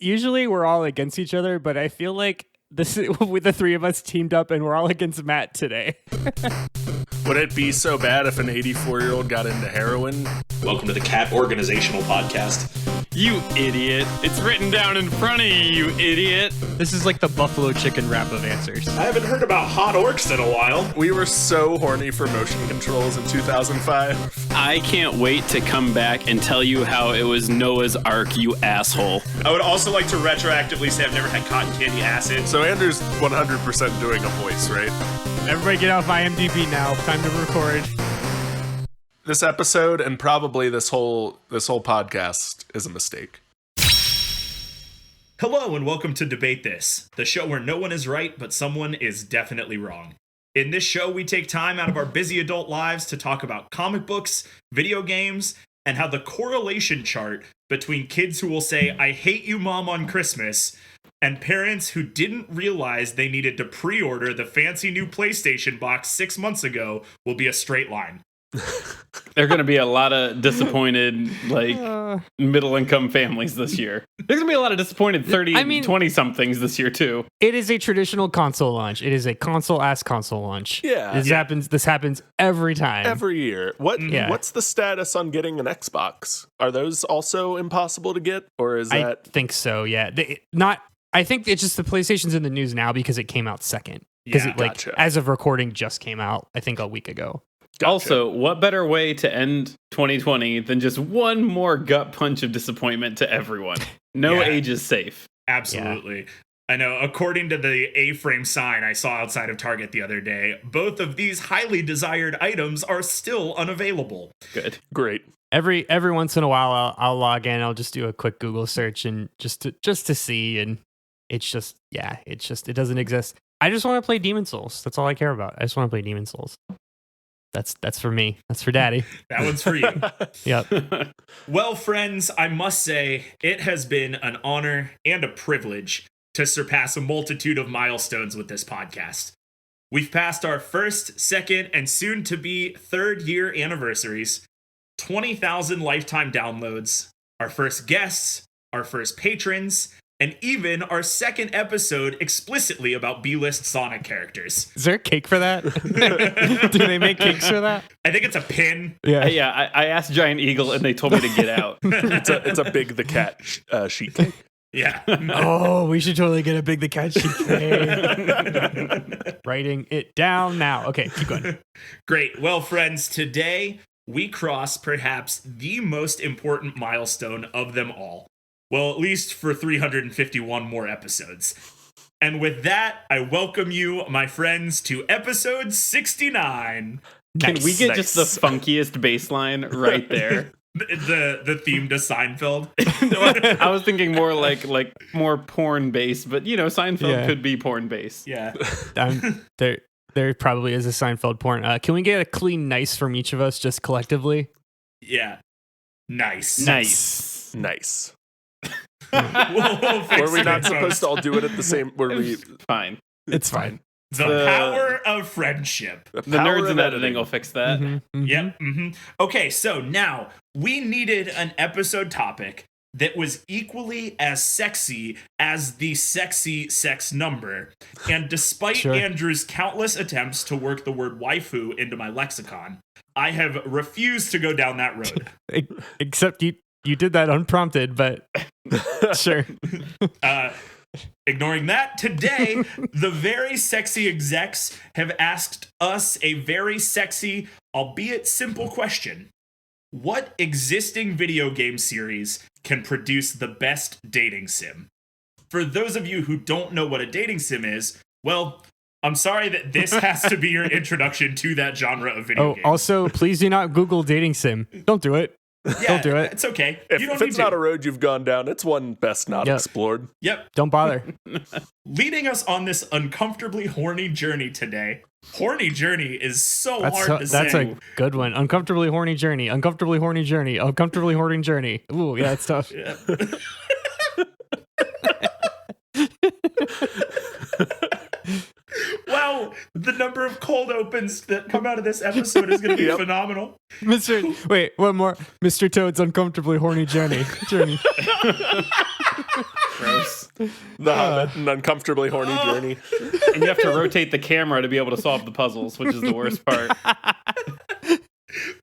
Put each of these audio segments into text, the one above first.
usually we're all against each other, but I feel like this with the three of us teamed up and we're all against Matt today. Would it be so bad if an 84-year-old got into heroin? Welcome to the Cat Organizational Podcast. You idiot. It's written down in front of you idiot. This is like the buffalo chicken wrap of answers. I haven't heard about hot orcs in a while. We were so horny for motion controls in 2005. I can't wait to come back and tell you how it was Noah's Ark, you asshole. I would also like to retroactively say I've never had cotton candy acid. So Andrew's 100% doing a voice, right? Everybody get off IMDb now. Time to record. This episode and probably this whole podcast is a mistake. Hello and welcome to Debate This, the show where no one is right, but someone is definitely wrong. In this show, we take time out of our busy adult lives to talk about comic books, video games, and how the correlation chart between kids who will say, "I hate you, Mom," on Christmas, and parents who didn't realize they needed to pre-order the fancy new PlayStation box 6 months ago will be a straight line. There are going to be a lot of disappointed, middle-income families this year. There's going to be a lot of disappointed 20-somethings this year, too. It is a traditional console launch. It is a console-ass console launch. Yeah. This happens every time. Every year. What's the status on getting an Xbox? Are those also impossible to get? Or is that... I think so, yeah. I think it's just the PlayStation's in the news now because it came out second. Because Gotcha. As of recording, just came out, I think, a week ago. Gotcha. Also, what better way to end 2020 than just one more gut punch of disappointment to everyone? No age is safe. Absolutely. Yeah. I know, according to the A-frame sign I saw outside of Target the other day, both of these highly desired items are still unavailable. Good. Great. Every once in a while, I'll log in. I'll just do a quick Google search and just to see, and it doesn't exist. I just want to play Demon Souls. That's all I care about. I just want to play Demon Souls. That's for me. That's for Daddy. That one's for you. Yep. Well, friends, I must say it has been an honor and a privilege to surpass a multitude of milestones with this podcast. We've passed our first, second, and soon to be third year anniversaries, 20,000 lifetime downloads, our first guests, our first patrons, and even our second episode explicitly about B-list Sonic characters. Is there a cake for that? Do they make cakes for that? I think it's a pin. Yeah. I asked Giant Eagle and they told me to get out. It's a Big the Cat sheet cake. Yeah. Oh, we should totally get a Big the Cat sheet cake. Writing it down now. Okay, keep going. Great. Well, friends, today we cross perhaps the most important milestone of them all. Well, at least for 351 more episodes. And with that, I welcome you, my friends, to episode 69. Can we get just the funkiest bass line right there? The theme to Seinfeld? I was thinking more like more porn bass, but Seinfeld could be porn bass. Yeah. There probably is a Seinfeld porn. Can we get a clean nice from each of us just collectively? Yeah. Nice. We'll were we not supposed to all do it at the same? Fine. It's fine. The power of friendship. The nerds in editing will fix that. Mm-hmm, mm-hmm. Yep. Mm-hmm. Okay, so now we needed an episode topic that was equally as sexy as the sexy sex number. And despite Andrew's countless attempts to work the word waifu into my lexicon, I have refused to go down that road. Except you did that unprompted, but sure. Ignoring that, today, the very sexy execs have asked us a very sexy, albeit simple question. What existing video game series can produce the best dating sim? For those of you who don't know what a dating sim is, well, I'm sorry that this has to be your introduction to that genre of video games. Also, please do not Google dating sim. Don't do it. Yeah, don't do it. It's okay. If it's not a road you've gone down, it's one best not explored. Yep. Don't bother. Leading us on this uncomfortably horny journey today. Horny journey is hard to say. That's a good one. Uncomfortably horny journey. Uncomfortably horny journey. Uncomfortably horny journey. Ooh, yeah, it's tough. Yeah. Wow, the number of cold opens that come out of this episode is going to be phenomenal. One more. Mr. Toad's uncomfortably horny journey. Gross. The Hobbit, an uncomfortably horny journey. And you have to rotate the camera to be able to solve the puzzles, which is the worst part.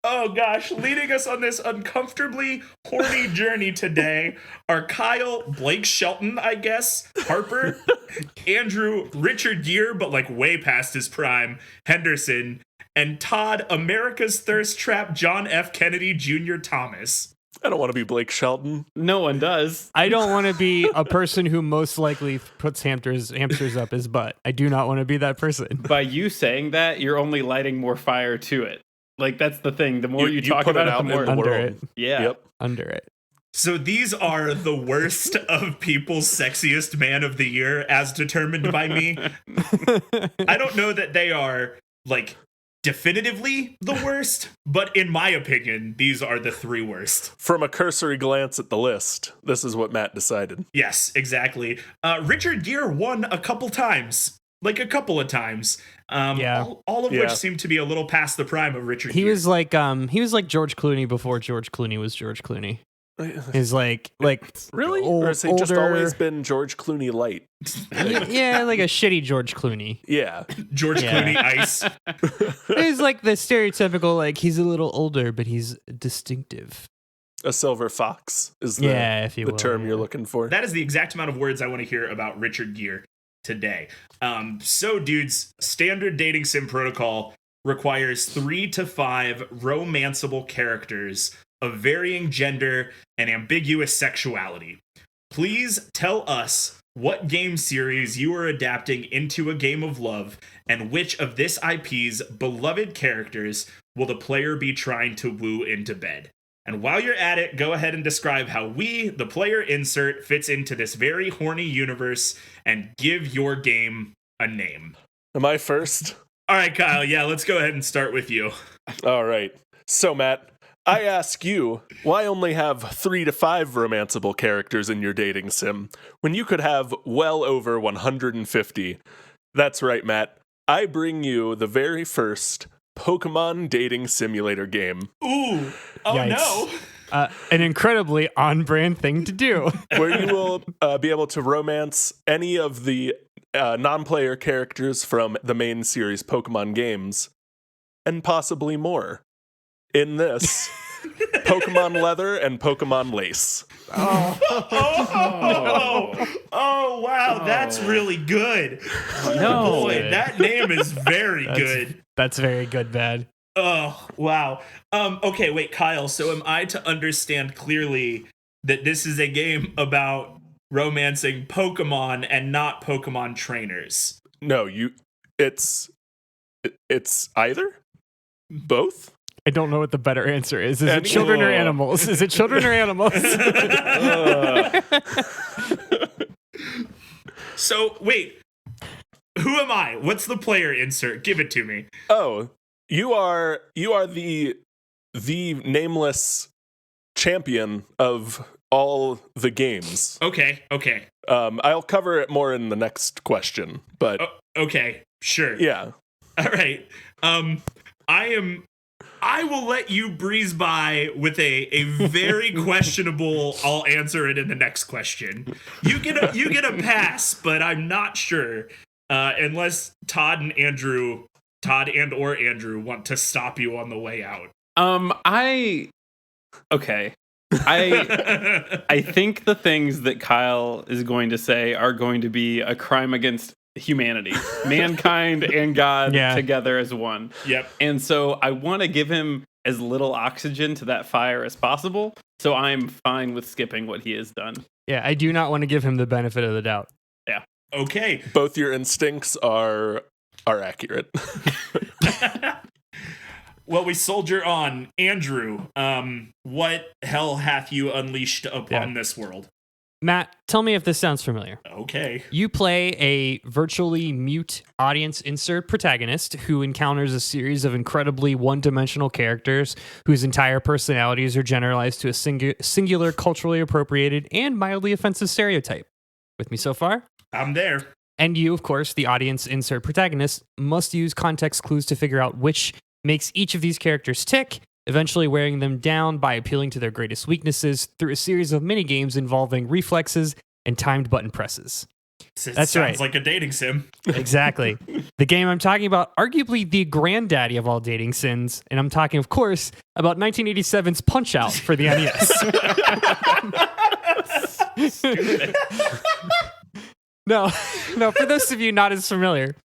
Oh gosh, leading us on this uncomfortably horny journey today are Kyle, Blake Shelton, I guess, Harper, Andrew, Richard Gere, but like way past his prime, Henderson, and Todd, America's Thirst Trap, John F. Kennedy Jr. Thomas. I don't want to be Blake Shelton. No one does. I don't want to be a person who most likely puts hamsters up his butt. I do not want to be that person. By you saying that, you're only lighting more fire to it. Like, that's the thing. The more you talk about it, the more under it. Yeah. Yep. Under it. So these are the worst of people's sexiest man of the year as determined by me. I don't know that they are like definitively the worst, but in my opinion, these are the three worst. From a cursory glance at the list, this is what Matt decided. Yes, exactly. Richard Gere won a couple times. Like a couple of times. All of which seem to be a little past the prime of Richard Gere. He was like George Clooney before George Clooney was George Clooney. He's like really? Or has he just always been George Clooney light? Yeah, like a shitty George Clooney. Yeah. George Clooney ice. He's like the stereotypical, like, he's a little older, but he's distinctive. A silver fox is the term you're looking for. That is the exact amount of words I want to hear about Richard Gere today. So dudes, standard dating sim protocol requires 3 to 5 romanceable characters of varying gender and ambiguous sexuality. Please tell us what game series you are adapting into a game of love, and which of this IP's beloved characters will the player be trying to woo into bed. And while you're at it, go ahead and describe how we, the player insert, fits into this very horny universe, and give your game a name. Am I first? All right, Kyle. Yeah, let's go ahead and start with you. All right. So, Matt, I ask you, why only have 3 to 5 romanceable characters in your dating sim when you could have well over 150? That's right, Matt. I bring you the very first Pokemon dating simulator game. Ooh. Oh, Yikes. no. An incredibly on-brand thing to do. Where you will be able to romance any of the non-player characters from the main series Pokemon games, and possibly more. In this, Pokemon Leather and Pokemon Lace. Oh, wow, that's really good. No. Boy, that name is very good. That's very good, bad. Oh, wow. Okay, wait, Kyle, so am I to understand clearly that this is a game about romancing Pokemon and not Pokemon trainers? No, it's either? Both? I don't know what the better answer is. Is it children or animals? Is it children or animals? So, wait. Who am I? What's the player insert? Give it to me. Oh, you are the nameless champion of all the games. Okay. I'll cover it more in the next question, but okay, sure. Yeah. All right. I will let you breeze by with a very questionable. I'll answer it in the next question. You get a pass, but I'm not sure unless Todd and or Andrew want to stop you on the way out. I think the things that Kyle is going to say are going to be a crime against humanity, mankind and God together as one. Yep. And so I want to give him as little oxygen to that fire as possible. So I'm fine with skipping what he has done. Yeah, I do not want to give him the benefit of the doubt. Yeah. Okay. Both your instincts are accurate. Well, we soldier on. Andrew, what hell hath you unleashed upon this world? Matt, tell me if this sounds familiar. Okay. You play a virtually mute audience insert protagonist who encounters a series of incredibly one-dimensional characters whose entire personalities are generalized to a singular culturally appropriated and mildly offensive stereotype. With me so far? I'm there. And you, of course, the audience insert protagonist, must use context clues to figure out which makes each of these characters tick, eventually wearing them down by appealing to their greatest weaknesses through a series of minigames involving reflexes, and timed button presses. That sounds like a dating sim. Exactly. The game I'm talking about, arguably the granddaddy of all dating sims, and I'm talking, of course, about 1987's Punch-Out for the NES. No, for those of you not as familiar,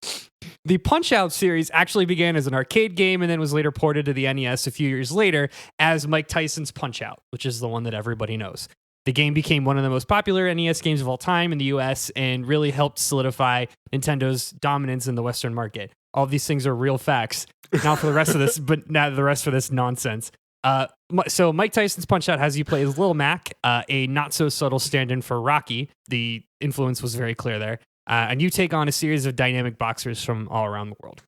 the Punch-Out series actually began as an arcade game and then was later ported to the NES a few years later as Mike Tyson's Punch-Out, which is the one that everybody knows. The game became one of the most popular NES games of all time in the US and really helped solidify Nintendo's dominance in the Western market. All of these things are real facts. Now for the rest of this, but now the rest of this nonsense. So Mike Tyson's Punch-Out has you play as Lil Mac, a not-so-subtle stand-in for Rocky. The influence was very clear there. And you take on a series of dynamic boxers from all around the world.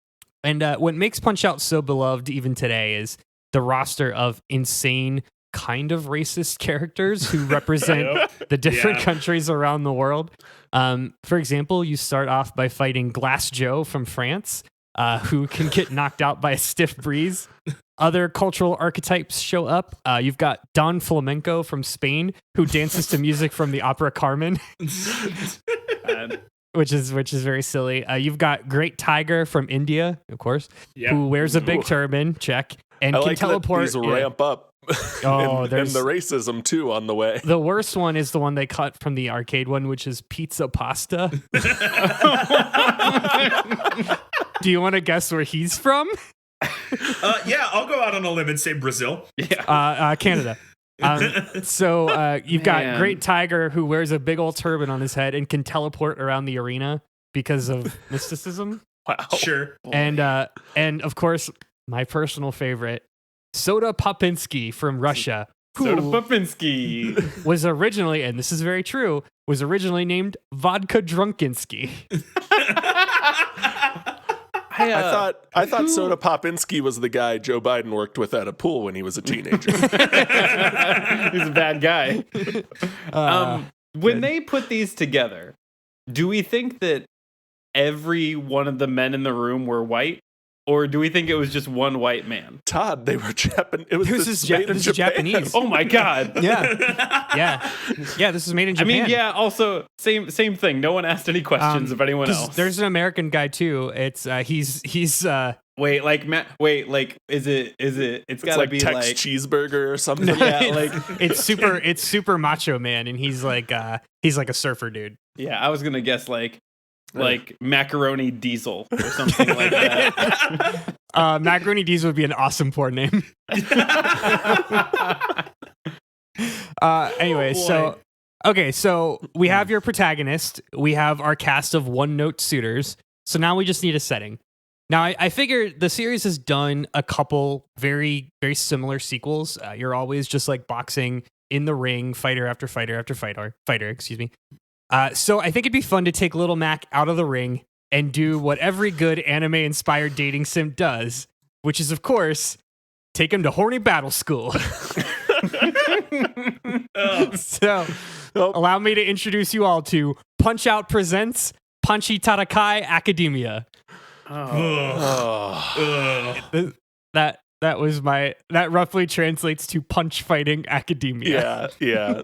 And what makes Punch-Out so beloved even today is the roster of insane, kind of racist characters who represent the different countries around the world. For example, you start off by fighting Glass Joe from France, who can get knocked out by a stiff breeze. Other cultural archetypes show up. You've got Don Flamenco from Spain, who dances to music from the opera Carmen, which is very silly. You've got Great Tiger from India, of course, who wears a big turban, check, and can teleport. These ramp up. Oh, and the racism too on the way. The worst one is the one they cut from the arcade one, which is Pizza Pasta. Do you want to guess where he's from? Yeah, I'll go out on a limb and say Brazil. Canada. So you've got Great Tiger, who wears a big old turban on his head and can teleport around the arena because of mysticism. Wow. Sure. And of course, my personal favorite, Soda Popinski from Russia. Soda Popinski was originally, and this is very true, was originally named Vodka Drunkinski. I thought Soda Popinski was the guy Joe Biden worked with at a pool when he was a teenager. He's a bad guy. When they put these together, do we think that every one of the men in the room were white? Or do we think it was just one white man? Todd, they were Japanese. It was made in Japan. Japanese. Oh my God. Yeah. This is made in Japan. I mean, yeah, also same thing. No one asked any questions of anyone else. There's an American guy too. It's he's is it it's gotta like be Tex like Cheeseburger or something. Yeah, like it's super macho man, and he's like a surfer dude. Yeah, I was gonna guess like Macaroni Diesel or something like that. Macaroni Diesel would be an awesome porn name. Anyway, so we have your protagonist. We have our cast of one-note suitors. So now we just need a setting. Now, I figure the series has done a couple very, very similar sequels. You're always just like boxing in the ring, fighter after fighter after fighter, excuse me. So I think it'd be fun to take Little Mac out of the ring and do what every good anime-inspired dating sim does, which is, of course, take him to Horny Battle School. So, allow me to introduce you all to Punch-Out presents Punchy Tarakai Academia. That roughly translates to punch fighting academia. Yeah.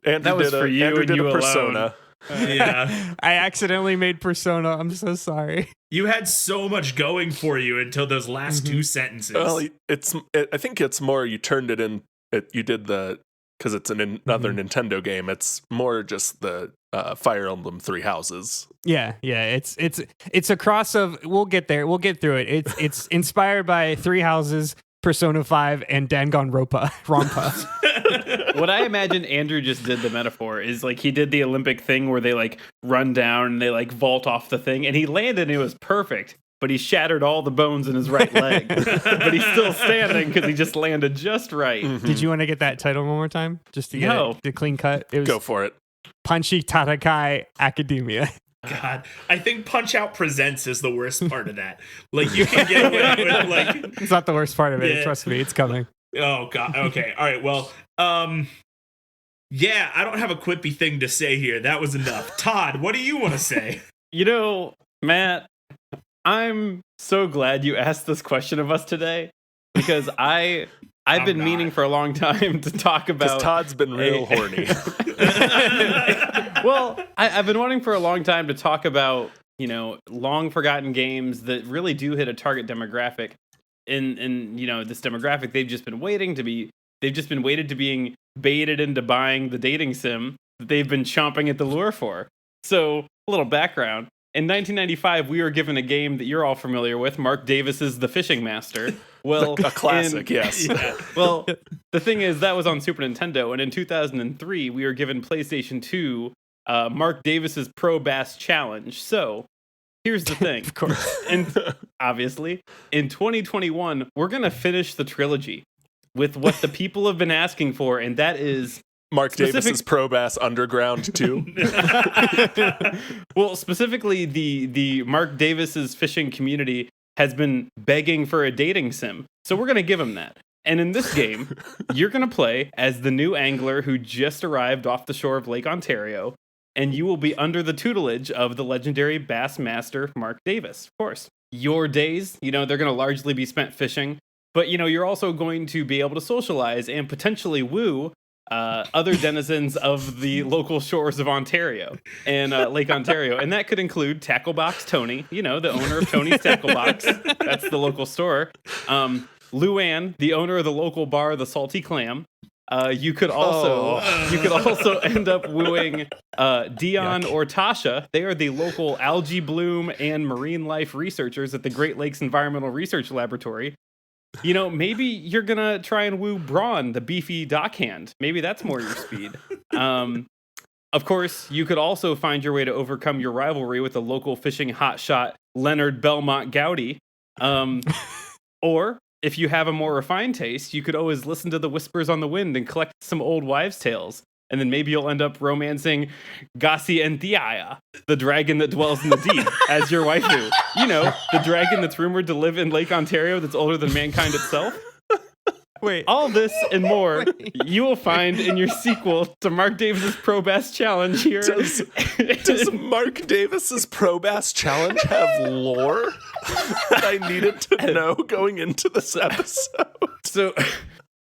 And that was for you Andrew and did you a Persona. Yeah. I accidentally made Persona. I'm so sorry. You had so much going for you until those last two sentences. Well, I think it's more you turned it in. You did because it's another Nintendo game. It's more just the Fire Emblem Three Houses. Yeah. It's a cross of. We'll get there. We'll get through it. It's inspired by Three Houses, Persona 5, and Danganronpa. What I imagine Andrew just did the metaphor is like he did the Olympic thing where they like run down and they like vault off the thing, and he landed and it was perfect. But he shattered all the bones in his right leg. But he's still standing because he just landed just right. Mm-hmm. Did you want to get that title one more time? Just to get the clean cut? It was Go for it. Punchy Tarakai Academia. God, I think Punch-Out Presents is the worst part of that. Like, you can get away with, like... It's not the worst part of it. Trust me, it's coming. Oh, God. Okay. All right. Well, yeah, I don't have a quippy thing to say here. That was enough. Todd, what do you want to say? You know, Matt, I'm so glad you asked this question of us today because I've been meaning for a long time to talk about. Todd's been real horny. Well, I've been wanting for a long time to talk about, long forgotten games that really do hit a target demographic. In this demographic, they've just been waiting to being baited into buying the dating sim that they've been chomping at the lure for. So, a little background. In 1995, we were given a game that you're all familiar with, Marc Davis's The Fishing Master. Well, a classic, yes. Yeah. Well, the thing is, that was on Super Nintendo, and in 2003, we were given PlayStation 2, Marc Davis's Pro Bass Challenge. So, here's the thing. Of course. And obviously, in 2021, we're going to finish the trilogy with what the people have been asking for, and that is Marc Davis's Pro Bass Underground 2. Well, specifically, the Marc Davis's fishing community has been begging for a dating sim. So we're going to give them that. And in this game, you're going to play as the new angler who just arrived off the shore of Lake Ontario, and you will be under the tutelage of the legendary bass master, Marc Davis, of course. Your days, they're going to largely be spent fishing, but, you're also going to be able to socialize and potentially woo other denizens of the local shores of Ontario and Lake Ontario. And that could include Tacklebox Tony, the owner of Tony's Tacklebox. That's the local store. Luann, the owner of the local bar, the Salty Clam. You could also end up wooing Dion or Tasha. They are the local algae bloom and marine life researchers at the Great Lakes Environmental Research Laboratory. Maybe you're going to try and woo Braun, the beefy dockhand. Maybe that's more your speed. Of course, you could also find your way to overcome your rivalry with the local fishing hotshot Leonard Belmont Gowdy. Or, if you have a more refined taste, you could always listen to the whispers on the wind and collect some old wives' tales. And then maybe you'll end up romancing Gasientia, the dragon that dwells in the deep, as your waifu. The dragon that's rumored to live in Lake Ontario that's older than mankind itself. Wait. All this and more you will find in your sequel to Marc Davis's Pro Bass Challenge here. Does Marc Davis's Pro Bass Challenge have lore that I needed to know going into this episode?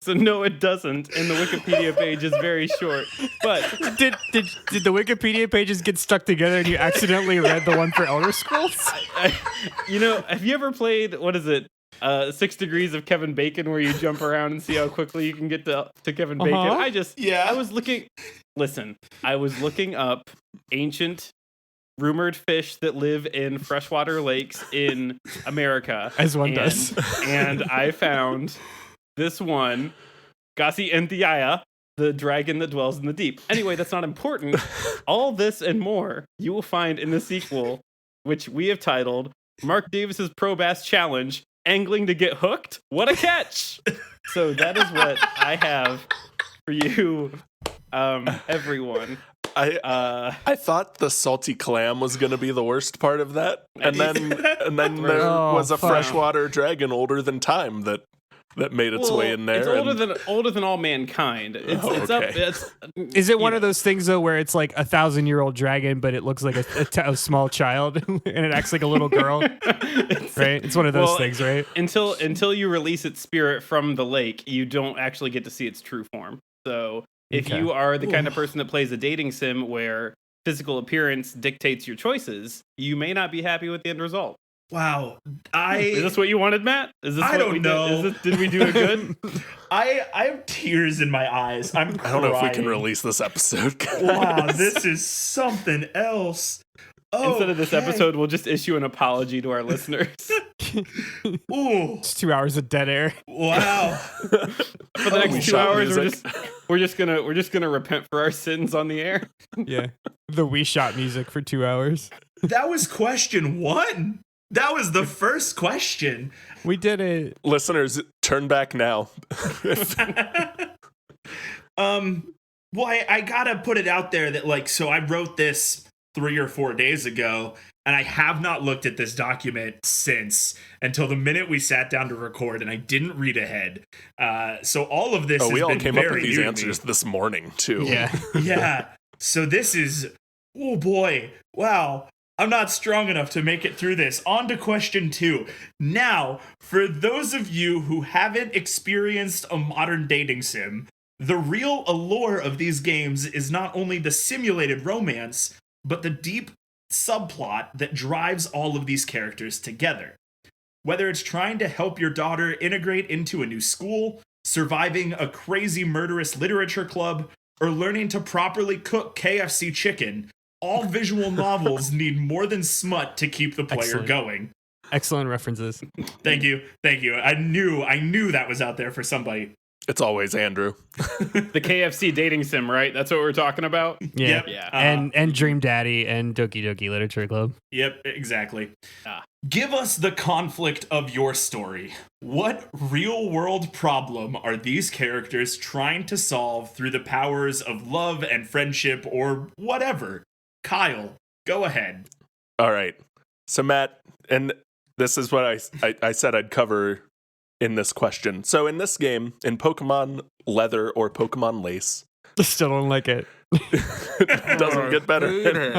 So no, it doesn't, and the Wikipedia page is very short. But Did the Wikipedia pages get stuck together and you accidentally read the one for Elder Scrolls? Have you ever played, what is it, 6 Degrees of Kevin Bacon, where you jump around and see how quickly you can get to Kevin Bacon? I was looking up ancient rumored fish that live in freshwater lakes in America. As one does. And I found this one, Gasientia, the dragon that dwells in the deep. Anyway, that's not important. All this and more you will find in the sequel, which we have titled Marc Davis's Pro Bass Challenge, Angling to Get Hooked? What a catch! So that is what I have for you, everyone. I thought the salty clam was going to be the worst part of that, and then there was a freshwater dragon older than time that made its way in there. It's older than all mankind. Is it one of those things though where it's like 1,000-year-old dragon, but it looks like a small child and it acts like a little girl? Right? It's one of those things, right? Until you release its spirit from the lake, you don't actually get to see its true form. So if you are the kind of person that plays a dating sim where physical appearance dictates your choices, you may not be happy with the end result. Wow. Is this what you wanted, Matt? I don't know. Did we do it good? I have tears in my eyes. I'm crying. I don't know if we can release this episode, guys. Wow, this is something else. Instead of this episode, we'll just issue an apology to our listeners. Ooh. It's 2 hours of dead air. Wow. For the next 2 hours, we're just gonna repent for our sins on the air. Yeah. The We Shot music for 2 hours. That was question 1. That was the first question. We did it. Listeners, turn back now. Well, I gotta put it out there that so I wrote this 3 or 4 days ago, and I have not looked at this document since until the minute we sat down to record, and I didn't read ahead. So all of this. We all came up with these answers this morning too. Yeah. Yeah. So this is. Oh boy! Wow. I'm not strong enough to make it through this. On to question 2. Now, for those of you who haven't experienced a modern dating sim, The real allure of these games is not only the simulated romance, but the deep subplot that drives all of these characters together. Whether it's trying to help your daughter integrate into a new school, surviving a crazy murderous literature club, or learning to properly cook KFC chicken, all visual novels need more than smut to keep the player going. Excellent references. Thank you. I knew that was out there for somebody. It's always Andrew. The KFC dating sim, right? That's what we're talking about. Yeah. Yep. Yeah. And Dream Daddy and Doki Doki Literature Club. Yep, exactly. Give us the conflict of your story. What real-world problem are these characters trying to solve through the powers of love and friendship or whatever? Kyle, go ahead. All right. So, Matt, and this is what I said I'd cover in this question. So, in this game, in Pokemon Leather or Pokemon Lace, Still don't like it. it doesn't get better every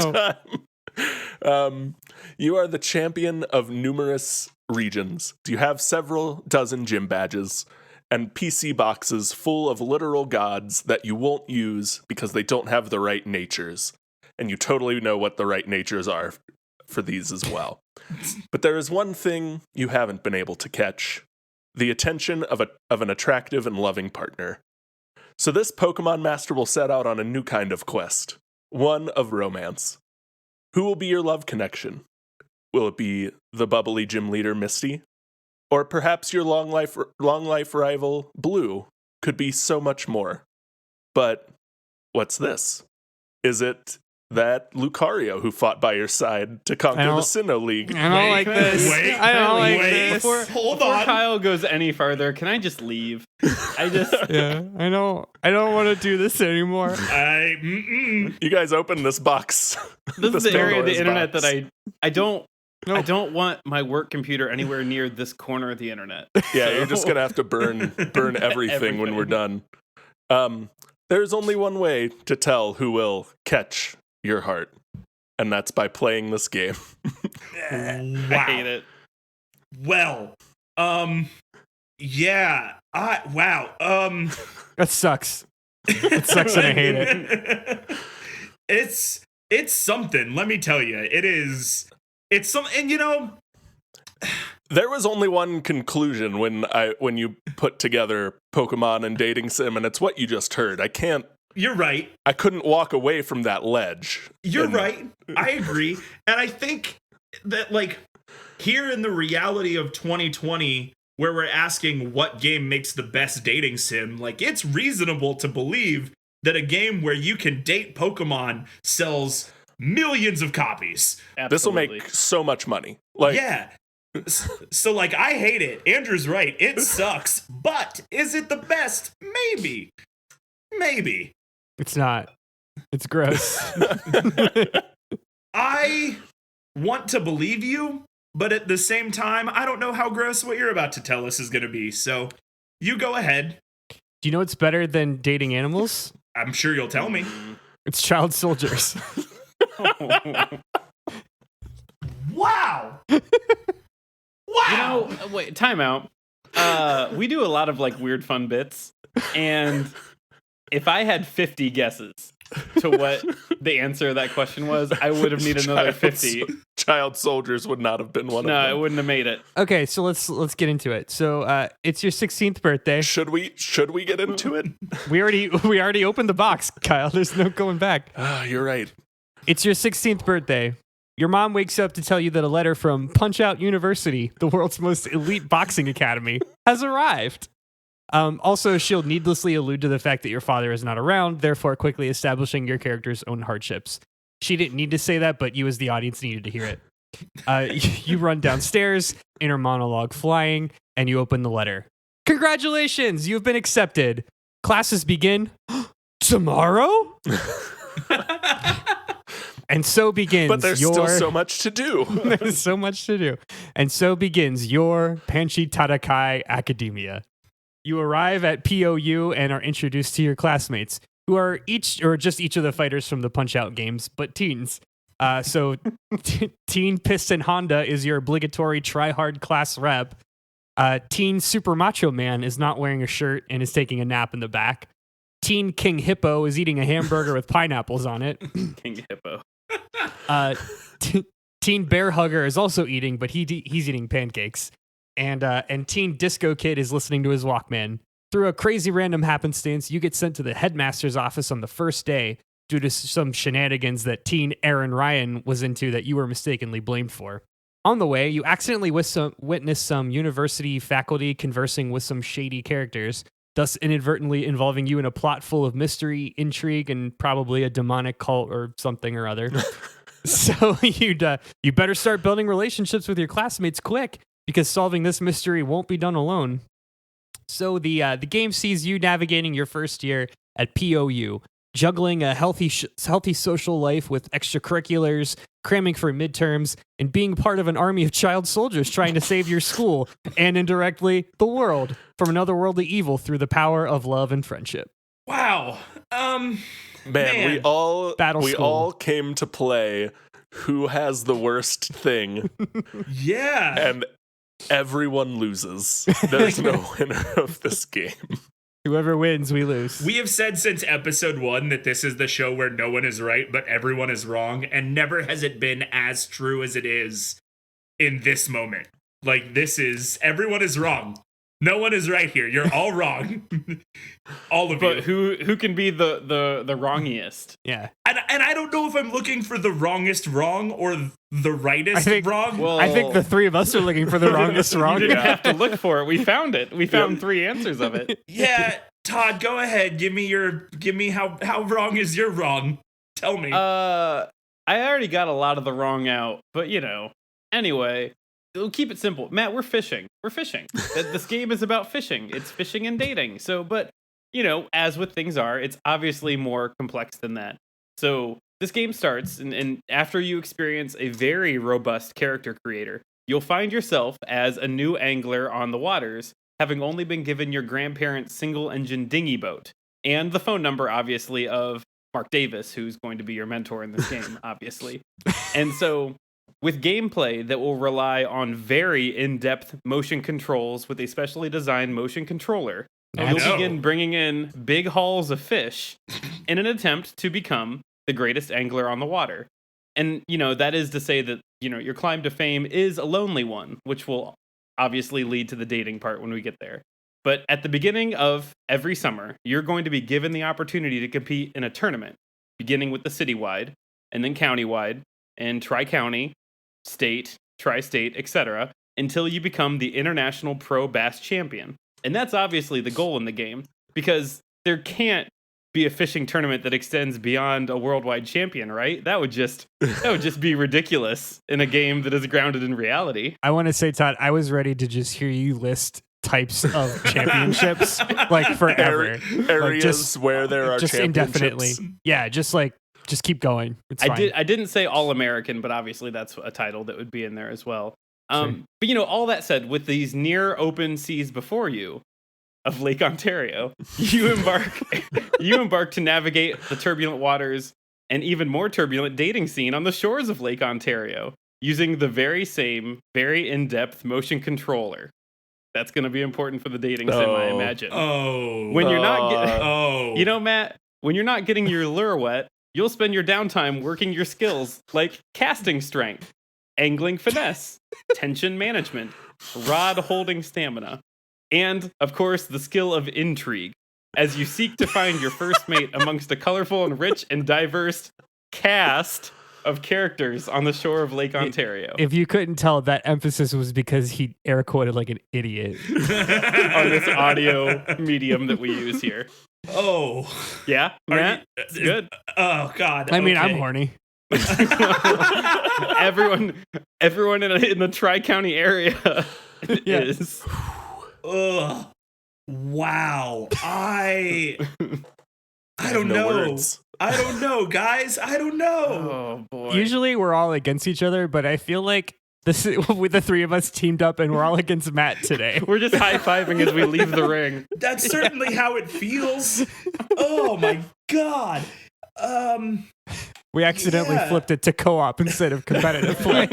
time. You are the champion of numerous regions. You have several dozen gym badges and PC boxes full of literal gods that you won't use because they don't have the right natures. And you totally know what the right natures are for these as well. But there is one thing you haven't been able to catch: the attention of an attractive and loving partner. So this Pokemon Master will set out on a new kind of quest, one of romance. Who will be your love connection? Will it be the bubbly gym leader Misty? Or perhaps your long life rival Blue? Could be so much more. But what's this? Is it that Lucario who fought by your side to conquer the Sinnoh League? I don't like this. I don't like this. Hold Before on. Kyle goes any further, can I just leave? I don't want to do this anymore. You guys open this box. This is the area of the Pandora's internet box. that I don't Nope. I don't want my work computer anywhere near this corner of the internet. Yeah, you're just gonna have to burn everything when we're done. There's only one way to tell who will catch your heart, and that's by playing this game. I hate it. Well, yeah. Wow. That sucks. It sucks and I hate it. It's something. Let me tell you, it is. It's some, and you know, There was only one conclusion when you put together Pokemon and dating sim, and it's what you just heard. You're right. I couldn't walk away from that ledge. You're right. I agree. And I think that, like, here in the reality of 2020, where we're asking what game makes the best dating sim, like, it's reasonable to believe that a game where you can date Pokemon sells millions of copies. This will make so much money. Like, Yeah. So, like, I hate it. Andrew's right. It sucks. But is it the best? Maybe. Maybe. It's not. It's gross. I want to believe you, but at the same time, I don't know how gross what you're about to tell us is going to be. So you go ahead. Do you know what's better than dating animals? I'm sure you'll tell me. It's child soldiers. Wow. Wow. You know, wait, time out. We do a lot of like weird fun bits, and if I had 50 guesses to what the answer of that question was, I would have needed another 50. Child soldiers would not have been one of No, them. it wouldn't have made it. Okay, so let's get into it. So it's your 16th birthday. Should we get into it? We already opened the box, Kyle. There's no going back. You're right. It's your 16th birthday. Your mom wakes up to tell you that a letter from Punch-Out University, the world's most elite boxing academy, has arrived. Also, she'll needlessly allude to the fact that your father is not around, therefore quickly establishing your character's own hardships. She didn't need to say that, but you as the audience needed to hear it. You run downstairs, inner monologue flying, and you open the letter. Congratulations, you've been accepted. Classes begin tomorrow? And so begins But there's still so much to do. There's so much to do. And so begins your Panchi Tadakai Academia. You arrive at POU and are introduced to your classmates, who are each of the fighters from the Punch-Out games, but teens. So Teen Piston Honda is your obligatory try-hard class rep. Teen Super Macho Man is not wearing a shirt and is taking a nap in the back. Teen King Hippo is eating a hamburger with pineapples on it. King Hippo. Teen Bear Hugger is also eating, but he's eating pancakes. And Teen Disco Kid is listening to his Walkman. Through a crazy random happenstance, you get sent to the headmaster's office on the first day due to some shenanigans that teen Aaron Ryan was into that you were mistakenly blamed for. On the way, you accidentally witness some university faculty conversing with some shady characters, thus inadvertently involving you in a plot full of mystery, intrigue, and probably a demonic cult or something or other. So you better start building relationships with your classmates quick, because solving this mystery won't be done alone. So the game sees you navigating your first year at POU, juggling a healthy social life with extracurriculars, cramming for midterms, and being part of an army of child soldiers trying to save your school and indirectly the world from another worldly evil through the power of love and friendship. Wow. Man, we School. all came to play who has the worst thing. Yeah. And everyone loses. There's no winner of this game. Whoever wins, we lose. We have said since episode 1 that this is the show where no one is right, but everyone is wrong, and never has it been as true as it is in this moment. Like, everyone is wrong. No one is right here. You're all wrong. All of you. But who can be the wrongiest? Yeah. And I don't know if I'm looking for the wrongest wrong or the rightest wrong. Well, I think the three of us are looking for the wrongest wrong. You didn't have to look for it. We found it. We found 3 answers of it. Yeah, Todd, go ahead. Give me how wrong is your wrong? Tell me. I already got a lot of the wrong out, but anyway. We'll keep it simple. Matt, we're fishing. This game is about fishing. It's fishing and dating. So, but, as with things are, it's obviously more complex than that. So this game starts, and after you experience a very robust character creator, you'll find yourself as a new angler on the waters, having only been given your grandparents' single-engine dinghy boat, and the phone number, obviously, of Marc Davis, who's going to be your mentor in this game, obviously. And so, with gameplay that will rely on very in-depth motion controls with a specially designed motion controller, you'll begin bringing in big hauls of fish in an attempt to become the greatest angler on the water. And, that is to say that, your climb to fame is a lonely one, which will obviously lead to the dating part when we get there. But at the beginning of every summer, you're going to be given the opportunity to compete in a tournament, beginning with the citywide, and then countywide, and tri-county, state, tri-state, etc., until you become the international pro bass champion. And that's obviously the goal in the game, because there can't be a fishing tournament that extends beyond a worldwide champion, right? That would just be ridiculous in a game that is grounded in reality. I want to say, Todd, I was ready to just hear you list types of championships like forever. Areas where there are just championships. Indefinitely. Yeah, just keep going. It's fine. I didn't say All-American, but obviously that's a title that would be in there as well. Sure. But all that said, with these near open seas before you of Lake Ontario, you embark to navigate the turbulent waters and even more turbulent dating scene on the shores of Lake Ontario using the very same, very in-depth motion controller. That's going to be important for the dating sim, I imagine. When you're not Matt, when you're not getting your lure wet, you'll spend your downtime working your skills like casting strength, angling finesse, tension management, rod holding stamina, and, of course, the skill of intrigue, as you seek to find your first mate amongst a colorful and rich and diverse cast of characters on the shore of Lake Ontario. If you couldn't tell, that emphasis was because he air quoted like an idiot on this audio medium that we use here. Oh. Yeah, Matt? It's good. Oh, God. I mean, I'm horny. Everyone in the Tri-County area is. Ugh. Wow. I don't know. Words. I don't know, guys. I don't know. Oh, boy. Usually we're all against each other, but I feel like with the three of us teamed up and we're all against Matt today. We're just high-fiving as we leave the ring. That's certainly how it feels. Oh, my God. We accidentally flipped it to co-op instead of competitive play.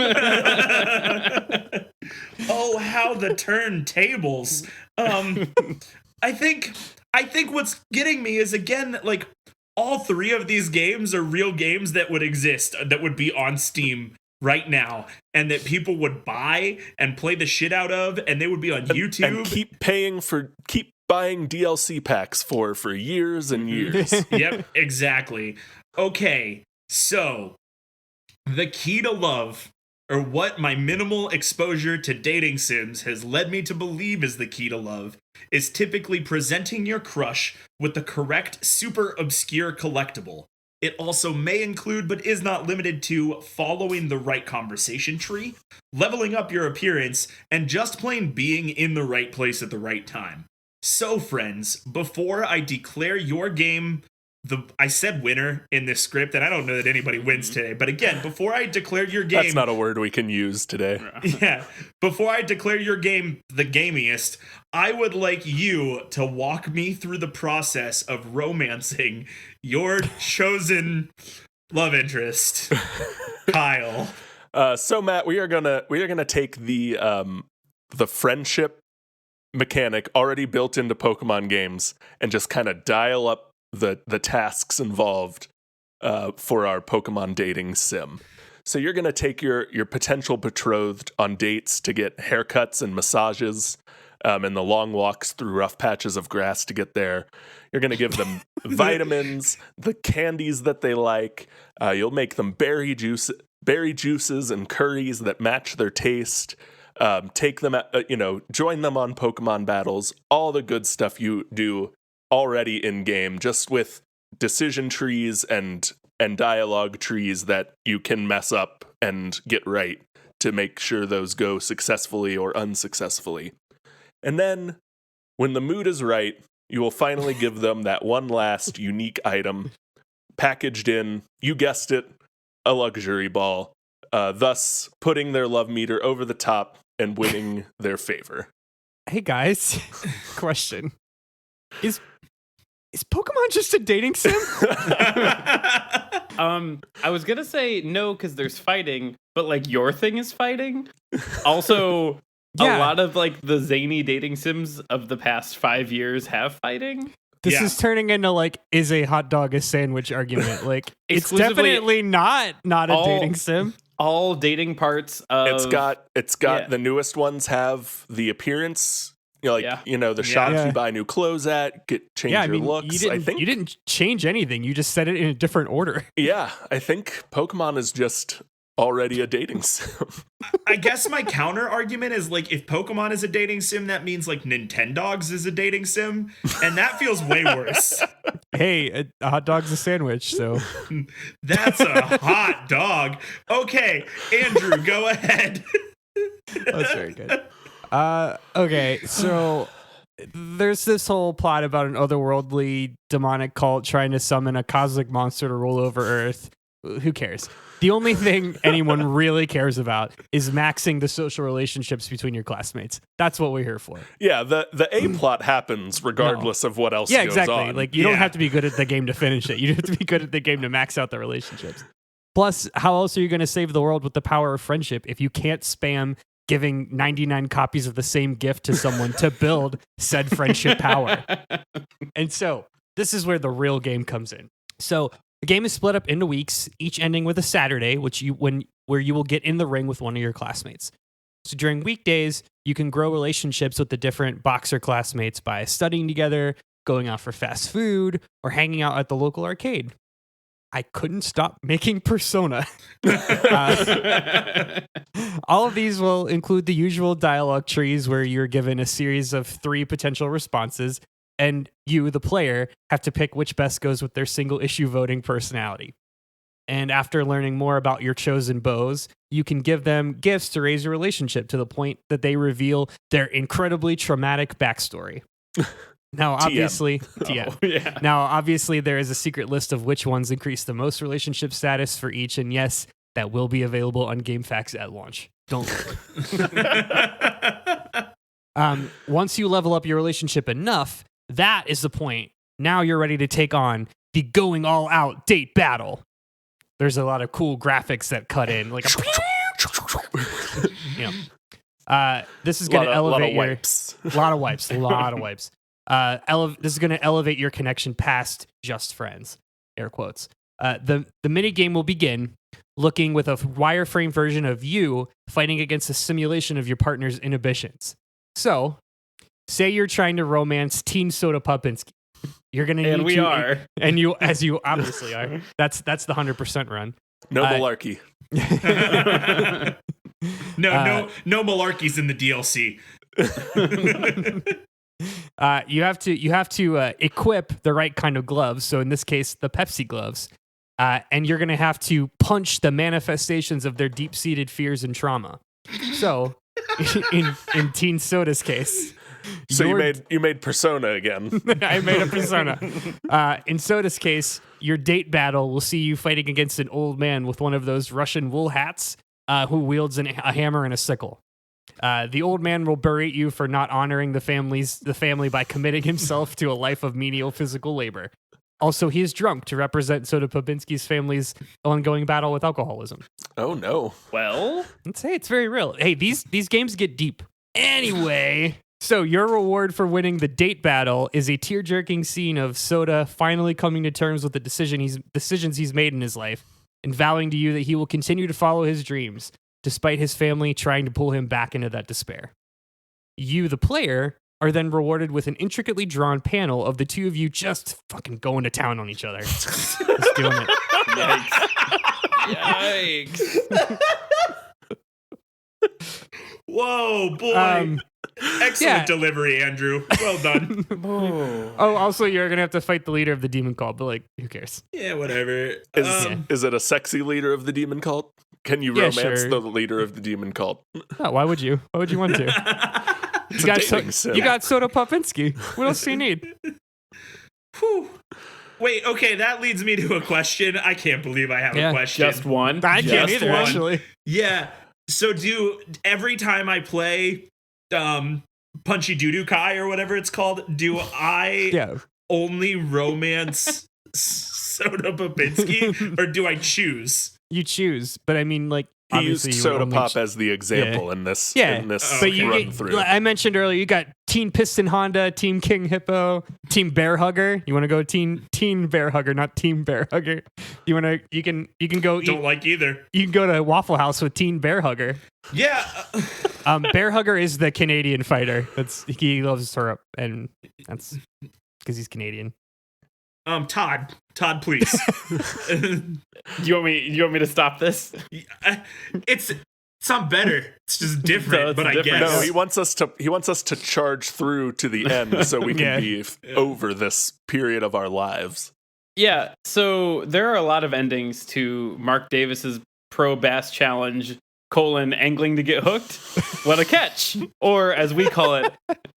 Oh, how the turntables. I think I think what's getting me is, again, that like all three of these games are real games that would exist, that would be on Steam right now, and that people would buy and play the shit out of, and they would be on YouTube and keep buying DLC packs for years and years. Yep, exactly. Okay, so the key to love, or what my minimal exposure to dating sims has led me to believe is the key to love, is typically presenting your crush with the correct super obscure collectible. It also may include, but is not limited to, following the right conversation tree, leveling up your appearance, and just plain being in the right place at the right time. So, friends, before I declare your game, I said winner in this script, and I don't know that anybody wins today, but again, before I declare your game... That's not a word we can use today. Yeah. Before I declare your game the gamiest, I would like you to walk me through the process of romancing your chosen love interest, Kyle. So Matt, we are gonna take the friendship mechanic already built into Pokemon games and just kind of dial up the tasks involved for our Pokemon dating sim. So you're gonna take your potential betrothed on dates to get haircuts and massages, and the long walks through rough patches of grass to get there. You're going to give them vitamins, the candies that they like. You'll make them berry juices and curries that match their taste. Take them, join them on Pokemon battles. All the good stuff you do already in game, just with decision trees and dialogue trees that you can mess up and get right to make sure those go successfully or unsuccessfully. And then, when the mood is right, you will finally give them that one last unique item, packaged in, you guessed it, a luxury ball, thus putting their love meter over the top and winning their favor. Hey guys, question. Is Pokemon just a dating sim? I was gonna say no, because there's fighting, but like your thing is fighting. Also... Yeah. A lot of like the zany dating sims of the past 5 years have fighting. This is turning into like, is a hot dog a sandwich argument? Like, it's Exclusively definitely not a dating sim. All dating parts of... It's got the newest ones have the appearance, the shops you buy new clothes at, change your looks. You didn't change anything. You just said it in a different order. Yeah, I think Pokemon is just already a dating sim. I guess my counter argument is like, if Pokemon is a dating sim, that means like Nintendogs is a dating sim, and that feels way worse. Hey, a hot dog's a sandwich, so that's a hot dog. Okay, Andrew, go ahead. That's very good. Okay, so there's this whole plot about an otherworldly demonic cult trying to summon a cosmic monster to rule over Earth. Who cares? The only thing anyone really cares about is maxing the social relationships between your classmates. That's what we're here for. Yeah, the A plot happens regardless of what else goes exactly. on. Like, you don't have to be good at the game to finish it. You have to be good at the game to max out the relationships. Plus, how else are you going to save the world with the power of friendship if you can't spam giving 99 copies of the same gift to someone to build said friendship power? And so, this is where the real game comes in. So, the game is split up into weeks, each ending with a Saturday, where you will get in the ring with one of your classmates. So during weekdays, you can grow relationships with the different boxer classmates by studying together, going out for fast food, or hanging out at the local arcade. I couldn't stop making Persona. All of these will include the usual dialogue trees where you're given a series of 3 potential responses, and you, the player, have to pick which best goes with their single issue voting personality. And after learning more about your chosen beaux, you can give them gifts to raise your relationship to the point that they reveal their incredibly traumatic backstory. Now, obviously, Now, obviously, there is a secret list of which ones increase the most relationship status for each, and yes, that will be available on GameFAQs at launch. Don't worry. Once you level up your relationship enough, that is the point. Now you're ready to take on the going all out date battle. There's a lot of cool graphics that cut in, like this is going to elevate a lot of wipes. A lot of wipes. This is going to elevate your connection past just friends. Air quotes. The mini game will begin looking with a wireframe version of you fighting against a simulation of your partner's inhibitions. So, say you're trying to romance Teen Soda Popinski. You're going to need And we are. And you, as you obviously are. That's the 100% run. No malarkey. No malarkeys in the DLC. You have to equip the right kind of gloves. So in this case, the Pepsi gloves. And you're going to have to punch the manifestations of their deep-seated fears and trauma. So, in Teen Soda's case, so you made Persona again. I made a Persona. In Soda's case, your date battle will see you fighting against an old man with one of those Russian wool hats, who wields a hammer and a sickle. The old man will berate you for not honoring the family by committing himself to a life of menial physical labor. Also, he is drunk to represent Soda Popinski's family's ongoing battle with alcoholism. Oh, no. Well, Let's say it's very real. Hey, these games get deep. Anyway, so your reward for winning the date battle is a tear-jerking scene of Soda finally coming to terms with the decisions he's made in his life and vowing to you that he will continue to follow his dreams, despite his family trying to pull him back into that despair. You, the player, are then rewarded with an intricately drawn panel of the two of you just fucking going to town on each other. Just doing it. yikes. Whoa, boy. Excellent delivery, Andrew. Well done. Oh, also, you're going to have to fight the leader of the demon cult, but like, who cares? Yeah, whatever. Is it a sexy leader of the demon cult? Can you romance sure. the leader of the demon cult? No, why would you? Why would you want to? It's You a got, dating sim. you got Soda Popinski. What else do you need? Whew. Wait, okay, that leads me to a question. I can't believe I have a question. Just one. I can't Just either, one. actually. Yeah. So every time I play Punchy Doodoo Kai or whatever it's called, do I only romance Soda Popinski or do I choose? You choose, but I mean, like, He used obviously you Soda would Pop as the example in this but you run get, through. I mentioned earlier, you got Teen Piston Honda, Team King Hippo, Team Bear Hugger. You want to go Teen Bear Hugger, not Team Bear Hugger. You can go. Don't like either. You can go to Waffle House with Teen Bear Hugger. Yeah. Bear Hugger is the Canadian fighter. He loves syrup, and that's because he's Canadian. Todd, please. Do you want me to stop this? It's not better. It's just different. No, it's but I different. guess No, he wants us to charge through to the end so we can be over this period of our lives. Yeah, so there are a lot of endings to Marc Davis's Pro Bass Challenge : angling to get hooked. What a catch! Or as we call it,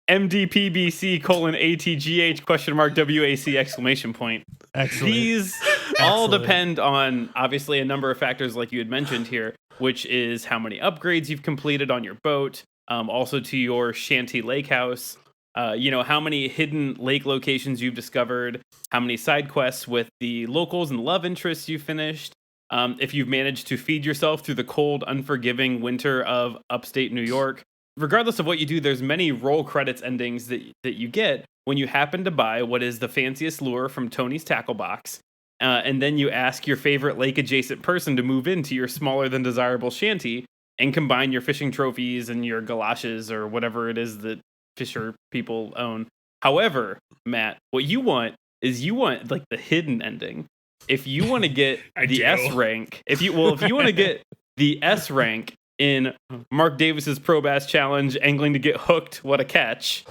MDPBC : ATGH ? WAC exclamation point. Excellent. These all depend on obviously a number of factors like you had mentioned here, which is how many upgrades you've completed on your boat, also to your shanty lake house, how many hidden lake locations you've discovered, how many side quests with the locals and love interests you finished, if you've managed to feed yourself through the cold, unforgiving winter of upstate New York. Regardless of what you do, there's many roll credits endings that you get when you happen to buy what is the fanciest lure from Tony's Tackle Box, and then you ask your favorite lake-adjacent person to move into your smaller than desirable shanty and combine your fishing trophies and your galoshes or whatever it is that fisher people own. However, Matt, what you want is like the hidden ending. If you want to get the S rank, if you want to get the S rank in Marc Davis's Pro Bass Challenge, angling to get hooked, what a catch,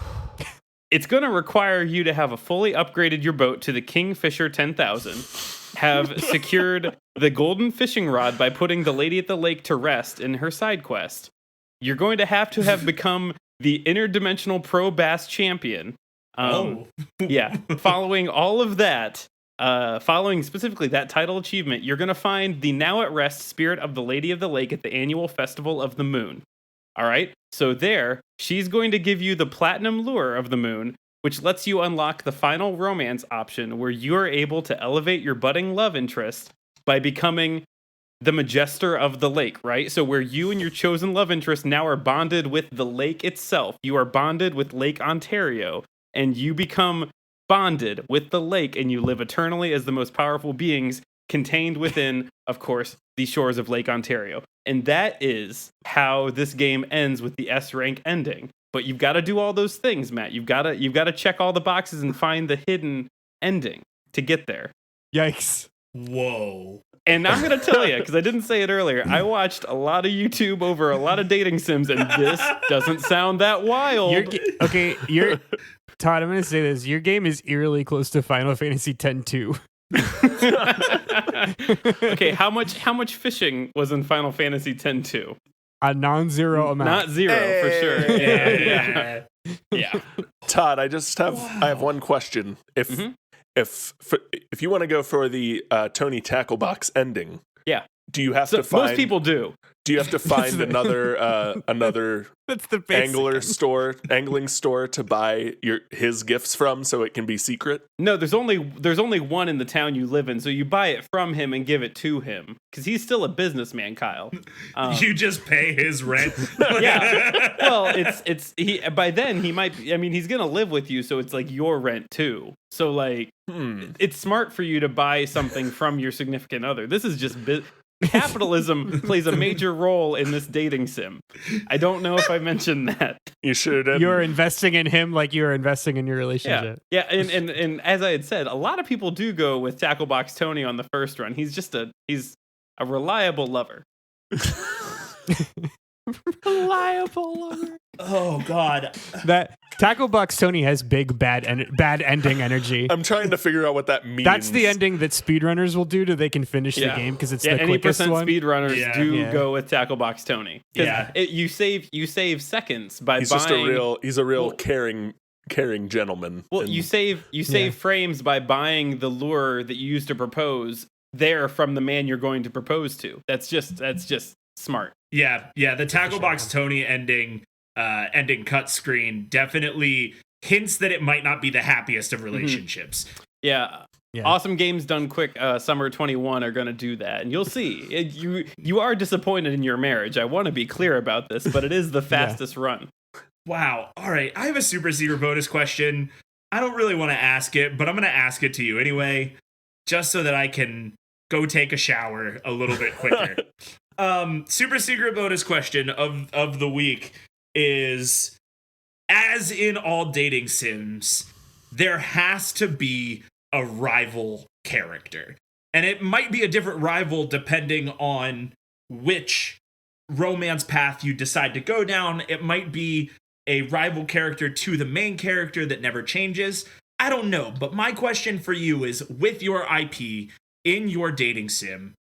it's going to require you to have fully upgraded your boat to the Kingfisher 10,000, have secured the golden fishing rod by putting the lady at the lake to rest in her side quest. You're going to have become the interdimensional Pro Bass champion. Following all of that, following specifically that title achievement, you're going to find the now at rest spirit of the Lady of the Lake at the annual Festival of the Moon. All right, so there, she's going to give you the platinum lure of the moon, which lets you unlock the final romance option where you are able to elevate your budding love interest by becoming the Majester of the Lake, right? So where you and your chosen love interest now are bonded with the lake itself. You are bonded with Lake Ontario. and you become bonded with the lake, and you live eternally as the most powerful beings contained within, of course, the shores of Lake Ontario. And that is how this game ends with the S rank ending. But you've got to do all those things, Matt. You've got to check all the boxes and find the hidden ending to get there. Yikes. Whoa. And I'm going to tell you, because I didn't say it earlier, I watched a lot of YouTube over a lot of dating sims, and this doesn't sound that wild. Todd, I'm going to say this. Your game is eerily close to Final Fantasy X-2. Okay, how much fishing was in Final Fantasy X-2? A non-zero amount. Not zero, for sure. Yeah. Todd, I have one question. If you want to go for the Tony Tacklebox ending, yeah, do you have to find? Most people do. Do you have to find another That's the basic angling store to buy his gifts from, so it can be secret? No, there's only one in the town you live in, so you buy it from him and give it to him because he's still a businessman, Kyle. You just pay his rent. Yeah. Well, it's he. By then he might. I mean, he's gonna live with you, so it's like your rent too. So like, it's smart for you to buy something from your significant other. This is just capitalism plays a major role in this dating sim. I don't know if I mentioned that. You should have. You're investing in him like you're investing in your relationship. Yeah. And as I had said, a lot of people do go with Tacklebox Tony on the first run. He's a reliable lover. Reliable lover. Oh God. That Tacklebox Tony has big bad ending energy. I'm trying to figure out what that means. That's the ending that speedrunners will do they can finish the game because it's the quickest one. 80% speedrunners do go with Tacklebox Tony. Yeah. You save seconds by buying. He's a real caring gentleman. Well, you save frames by buying the lure that you used to propose there from the man you're going to propose to. That's just smart. Yeah. The Tacklebox Tony ending cut screen definitely hints that it might not be the happiest of relationships. Yeah. Awesome Games Done Quick Summer 21 are going to do that, and you'll see. You are disappointed in your marriage. I want to be clear about this, but it is the fastest run. Wow. All right. I have a super secret bonus question. I don't really want to ask it, but I'm going to ask it to you anyway, just so that I can go take a shower a little bit quicker. Super secret bonus question of the week is, as in all dating sims, there has to be a rival character. And it might be a different rival depending on which romance path you decide to go down. It might be a rival character to the main character that never changes. I don't know, but my question for you is, with your IP in your dating sim,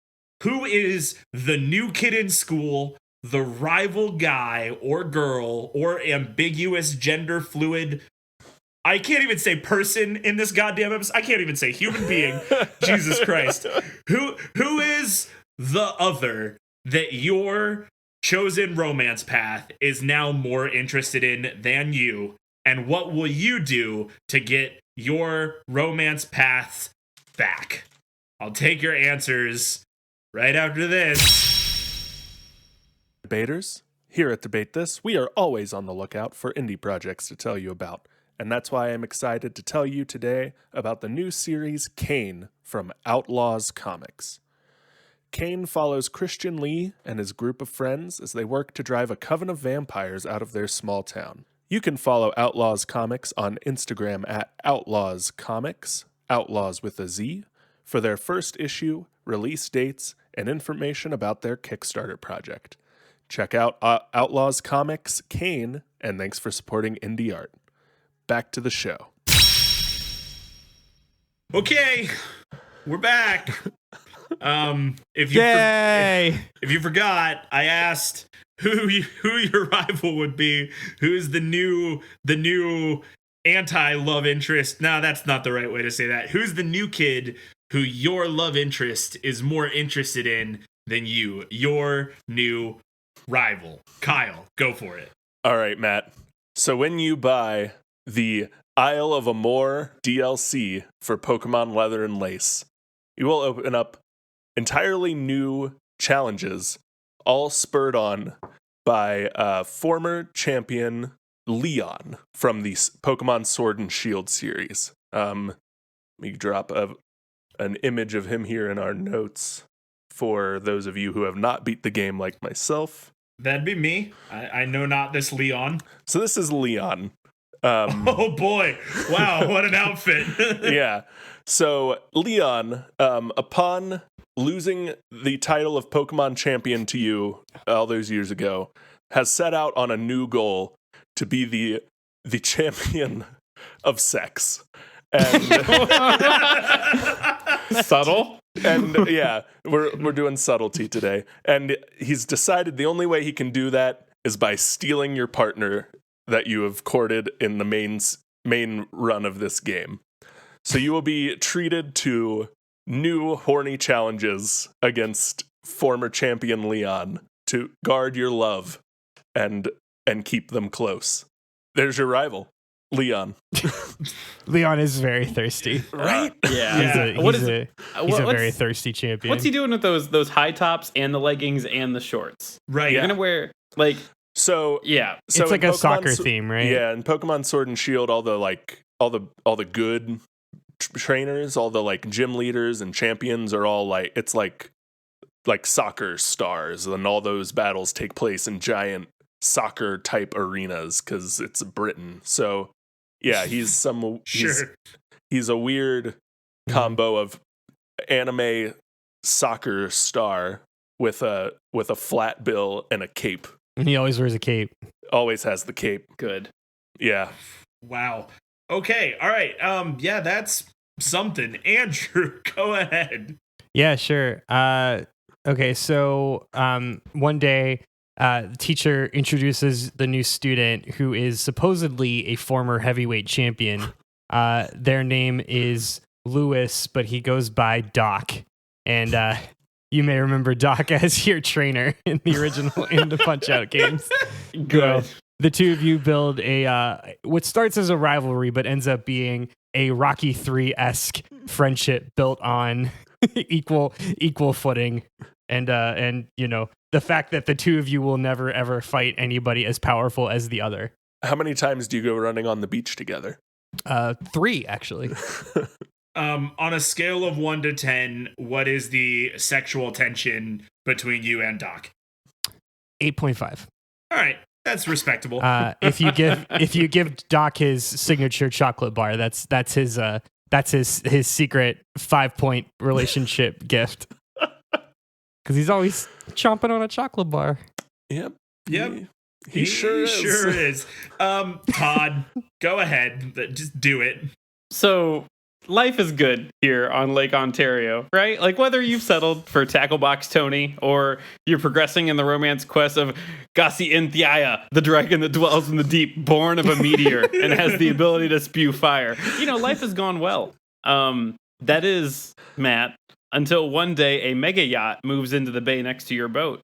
who is the new kid in school, the rival guy or girl or ambiguous gender fluid? I can't even say person in this goddamn episode. I can't even say human being. Jesus Christ. Who is the other that your chosen romance path is now more interested in than you? And what will you do to get your romance paths back? I'll take your answers right after this. Debaters, here at Debate This, we are always on the lookout for indie projects to tell you about. And that's why I'm excited to tell you today about the new series Kane from Outlaws Comics. Kane follows Christian Lee and his group of friends as they work to drive a coven of vampires out of their small town. You can follow Outlaws Comics on Instagram at Outlaws Comics, Outlaws with a Z, for their first issue, release dates, and information about their Kickstarter project. Check out Outlaws Comics Kane, and thanks for supporting indie art. Back to the show. Okay, we're back. If you forgot, I asked who your rival would be. Who's the new anti-love interest? No, that's not the right way to say that. Who's the new kid who your love interest is more interested in than you? Your new rival. Kyle, go for it. All right, Matt. So when you buy the Isle of Amor DLC for Pokemon Leather and Lace, you will open up entirely new challenges, all spurred on by former champion Leon from the Pokemon Sword and Shield series. Let me drop an image of him here in our notes for those of you who have not beat the game like myself. That'd be me. I know not this Leon. So this is Leon. Oh boy. Wow, what an outfit. Yeah. So Leon, upon losing the title of Pokemon champion to you all those years ago, has set out on a new goal to be the champion of sex. And Subtle. and yeah, we're doing subtlety today. And he's decided the only way he can do that is by stealing your partner that you have courted in the main run of this game. So you will be treated to new horny challenges against former champion Leon to guard your love and keep them close. There's your rival, Leon. Leon is very thirsty. Right? Yeah. He's a very thirsty champion. What's he doing with those high tops and the leggings and the shorts? Right. You're gonna wear like So yeah. so it's like in a Pokemon soccer theme, right? Yeah, in Pokemon Sword and Shield, all the good trainers, all the like gym leaders and champions are all like, it's like soccer stars, and all those battles take place in giant soccer type arenas because it's Britain. So yeah, he's a weird combo of anime soccer star with a flat bill and a cape. And he always wears a cape. Always has the cape. Good. Yeah. Wow. Okay. All right. Yeah, that's something. Andrew, go ahead. Yeah, sure. Okay, so one day, the teacher introduces the new student who is supposedly a former heavyweight champion. Their name is Lewis, but he goes by Doc. And you may remember Doc as your trainer in the original in the Punch-Out games. Good. The two of you build what starts as a rivalry, but ends up being a Rocky 3-esque friendship built on equal footing. And you know, the fact that the two of you will never ever fight anybody as powerful as the other. How many times do you go running on the beach together? 3 actually. On a scale of 1 to 10, what is the sexual tension between you and Doc? 8.5. All right, that's respectable. If you give Doc his signature chocolate bar, that's his secret 5-point relationship gift. Because he's always chomping on a chocolate bar. Yep. He sure is. Todd, go ahead. Just do it. So life is good here on Lake Ontario, right? Like whether you've settled for Tacklebox Tony or you're progressing in the romance quest of Gassi Inthiaya, the dragon that dwells in the deep, born of a meteor and has the ability to spew fire. You know, life has gone well. That is, Matt, until one day a mega yacht moves into the bay next to your boat.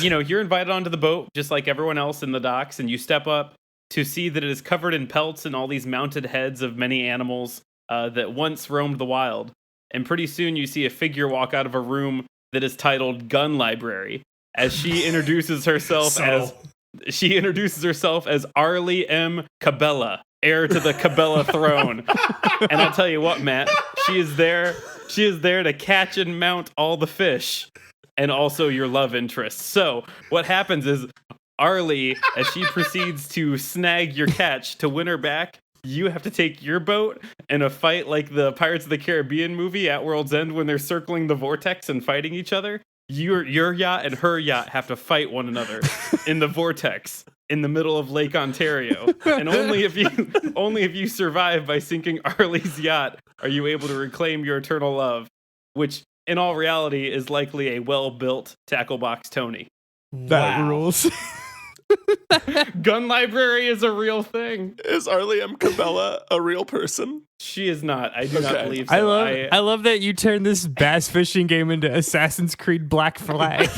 You know, you're invited onto the boat just like everyone else in the docks, and you step up to see that it is covered in pelts and all these mounted heads of many animals that once roamed the wild. And pretty soon you see a figure walk out of a room that is titled Gun Library, as she introduces herself as Arlie M. Cabela, heir to the Cabela throne. And I'll tell you what, Matt, she is there to catch and mount all the fish, and also your love interest. So what happens is Arlie, as she proceeds to snag your catch, to win her back, you have to take your boat in a fight like the Pirates of the Caribbean movie at World's End when they're circling the vortex and fighting each other. Your yacht and her yacht have to fight one another in the vortex in the middle of Lake Ontario. And only if you survive by sinking Arlie's yacht are you able to reclaim your eternal love, which in all reality is likely a well-built Tacklebox Tony. That rules. Gun Library is a real thing. Is Arlie M. Cabela a real person? She is not. I do not believe so. I love that you turned this bass fishing game into Assassin's Creed Black Flag.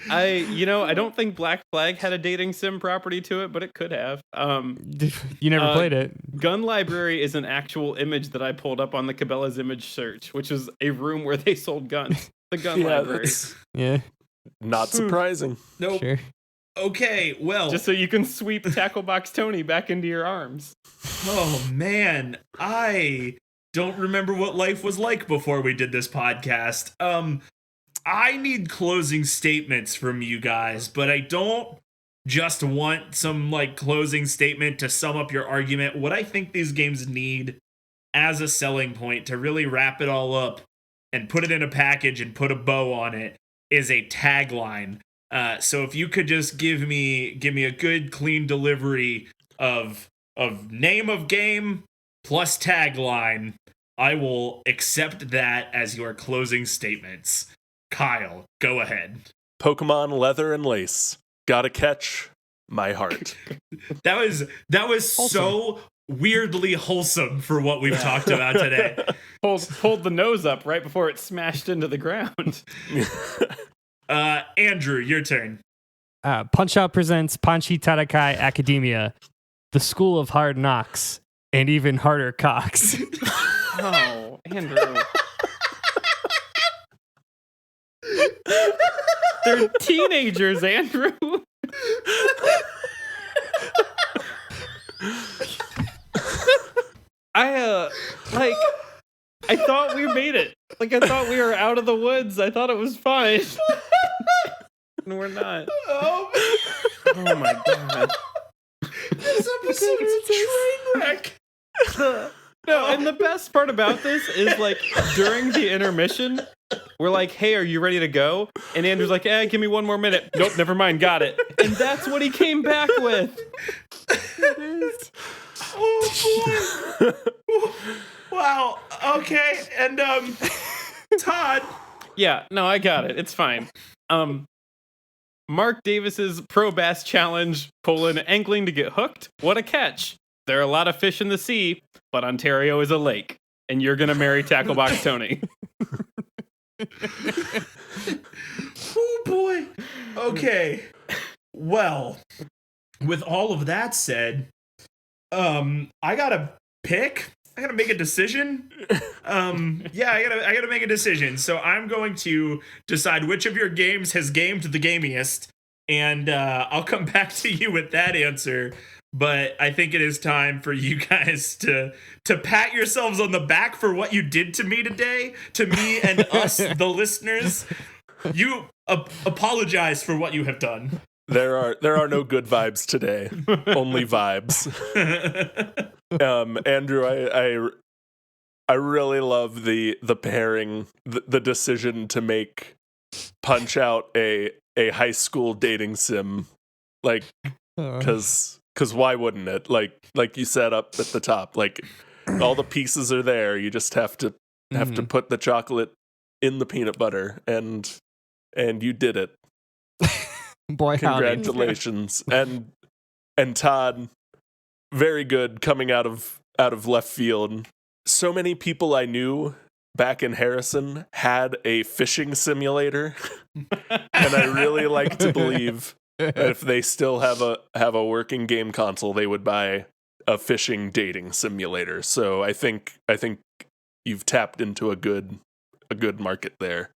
I don't think Black Flag had a dating sim property to it, but it could have. You never played it. Gun Library is an actual image that I pulled up on the Cabela's image search, which was a room where they sold guns. The Gun Library. Yeah. Not surprising. Nope. Sure. Okay, well. Just so you can sweep Tackle Box Tony back into your arms. Oh, man. I don't remember what life was like before we did this podcast. I need closing statements from you guys, but I don't just want some, like, closing statement to sum up your argument. What I think these games need as a selling point to really wrap it all up and put it in a package and put a bow on it is a tagline. So if you could just give me a good clean delivery of name of game plus tagline, I will accept that as your closing statements. Kyle, go ahead. Pokemon Leather and Lace. Gotta catch my heart. That was so weirdly wholesome for what we've talked about today. Hold the nose up right before it smashed into the ground. Andrew, your turn. Punch-Out presents Panchi Tarakai Academia, the School of Hard Knocks, and even harder cocks. Oh, Andrew. They're teenagers, Andrew. I thought we made it. Like, I thought we were out of the woods. I thought it was fine. And we're not. Oh my god. This episode is a train wreck. No, and the best part about this is, like, during the intermission, we're like, hey, are you ready to go? And Andrew's like, give me 1 more minute. Nope, never mind, got it. And that's what he came back with. Oh boy. Wow. Okay. And Todd. Yeah, no, I got it. It's fine. Marc Davis's Pro Bass Challenge, angling to get hooked. What a catch. There are a lot of fish in the sea, but Ontario is a lake. And you're gonna marry Tacklebox Tony. Oh boy. Okay. Well, with all of that said, I gotta pick. I gotta make a decision. Yeah, I gotta make a decision. So I'm going to decide which of your games has gamed the gamiest, and I'll come back to you with that answer. But I think it is time for you guys to pat yourselves on the back for what you did to me today, to me and us, the listeners. You apologize for what you have done. There are no good vibes today, only vibes. Andrew, I really love the pairing, the decision to make Punch Out a high school dating sim, like, because why wouldn't it? Like you said up at the top, like, all the pieces are there. You just have to put the chocolate in the peanut butter, and you did it. Boy, congratulations. and Todd, very good coming out of left field. So many people I knew back in Harrison had a fishing simulator, and I really like to believe that if they still have a working game console, they would buy a fishing dating simulator. So I think you've tapped into a good market there,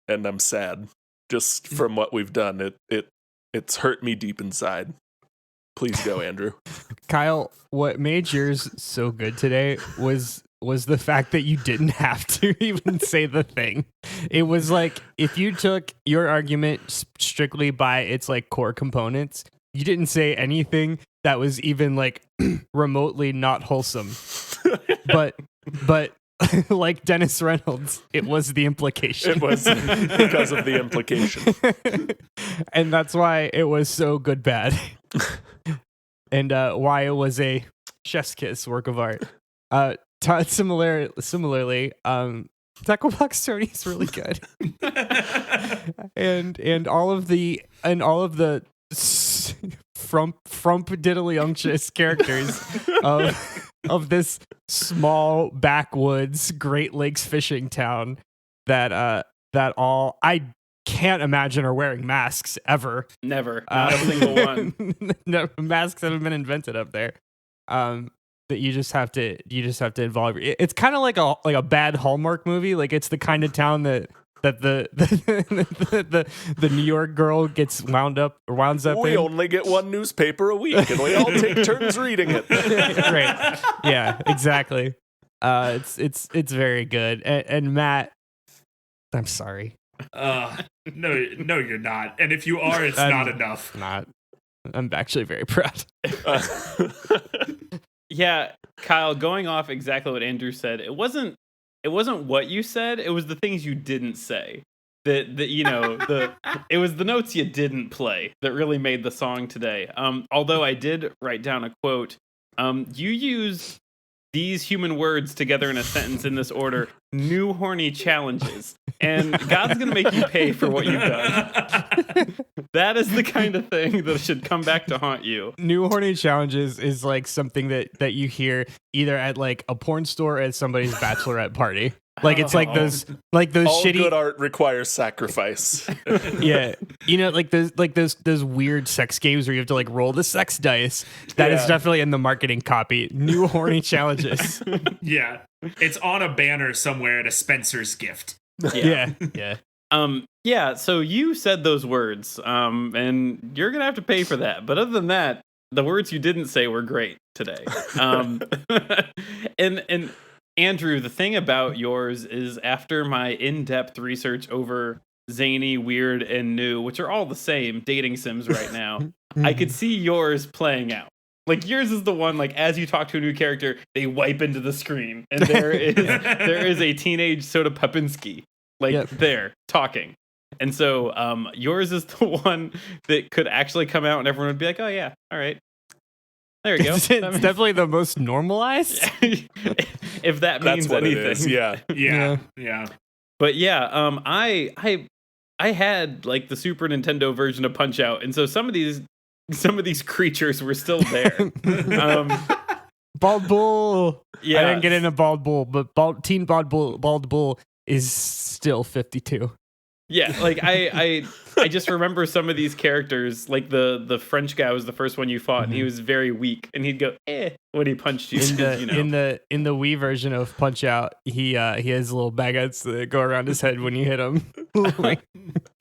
and I'm sad. Just from what we've done, it's hurt me deep inside. Please go, Andrew. Kyle, what made yours so good today was the fact that you didn't have to even say the thing. It was like, if you took your argument strictly by its, like, core components, you didn't say anything that was even, like, remotely not wholesome. But like Dennis Reynolds, it was the implication. It was because of the implication. And that's why it was so good bad. And why it was a chef's kiss work of art. Similarly, Tacklebox Tony is really good. and all of the frump-diddly-unctuous characters of this small backwoods Great Lakes fishing town that all I can't imagine are wearing masks ever. Never. Not a single one. No, masks haven't been invented up there. That you just have to involve. It's kind of like a bad Hallmark movie. Like, it's the kind of town that that the New York girl gets wounds up We in. only get one newspaper a week, and we all take turns reading it. Right. Yeah, exactly. It's very good. And Matt, I'm sorry. No, you're not. And if you are, it's not enough. I'm actually very proud. Yeah, Kyle, going off exactly what Andrew said, it wasn't what you said, it was the things you didn't say. It was the notes you didn't play that really made the song today. Although I did write down a quote. You used these human words together in a sentence in this order: new horny challenges. And God's going to make you pay for what you've done. That is the kind of thing that should come back to haunt you. New horny challenges is like something that you hear either at like a porn store or at somebody's bachelorette party. Like it's like those All shitty good art requires sacrifice. Yeah, you know, like those weird sex games where you have to like roll the sex dice. That is definitely in the marketing copy. New horny challenges. Yeah, it's on a banner somewhere at a Spencer's gift. Yeah. Yeah, so you said those words, and you're gonna have to pay for that. But other than that, the words you didn't say were great today. And Andrew, the thing about yours is, after my in-depth research over zany, weird, and new, which are all the same dating sims right now, I could see yours playing out. Like, yours is the one, like, as you talk to a new character, they wipe into the screen, and there is a teenage Soda Popinski, like, there, talking. And so yours is the one that could actually come out and everyone would be like, oh, yeah, all right. There you go. It's definitely the most normalized. If that means That's what anything. it is. Yeah. Yeah. But yeah, I had like the Super Nintendo version of Punch Out, and so some of these creatures were still there. Bald Bull. Yeah. I didn't get into Bald Bull, but Bald Bull is still 52. Yeah, like I just remember some of these characters, like the French guy was the first one you fought, and he was very weak, and he'd go when he punched you. In the Wii version of Punch Out, he has little baguettes that go around his head when you hit him. I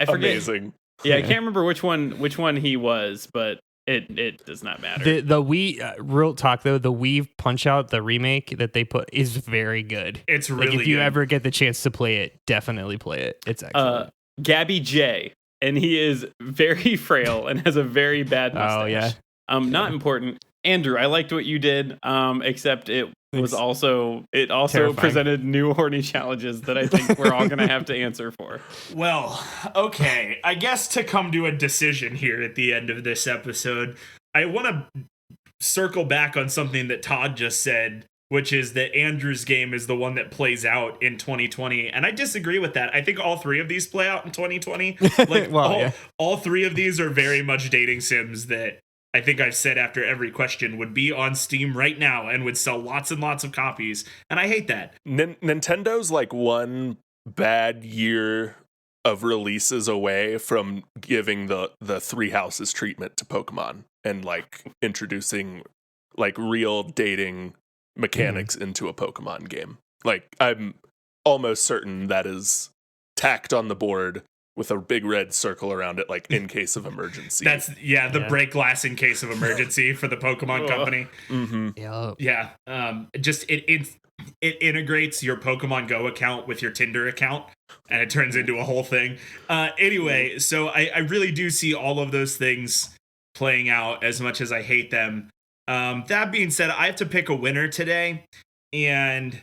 forget. Amazing. Yeah, I can't remember which one he was, but it does not matter. The Wii, real talk though, the Wii Punch Out, the remake that they put, is very good. It's really like if you good. ever get the chance to play it, definitely play it. It's excellent. Gabby J, and he is very frail and has a very bad mustache. Oh yeah. Not important. Andrew, I liked what you did, except it also Terrifying. presented new horny challenges that I think we're all going to have to answer for. Well, okay. I guess to come to a decision here at the end of this episode, I want to circle back on something that Todd just said, which is that Andrew's game is the one that plays out in 2020. And I disagree with that. I think all three of these play out in 2020. Like all three of these are very much dating sims that I think I've said after every question would be on Steam right now and would sell lots and lots of copies. And I hate that. Nintendo's like one bad year of releases away from giving the Three Houses treatment to Pokemon and like introducing like real dating mechanics into a Pokemon game. Like, I'm almost certain that is tacked on the board with a big red circle around it, like in case of emergency. That's the break glass in case of emergency for the Pokemon company. Mm-hmm. Yeah. Just it integrates your Pokemon Go account with your Tinder account, and it turns into a whole thing. Anyway, so I really do see all of those things playing out, as much as I hate them. That being said, I have to pick a winner today, and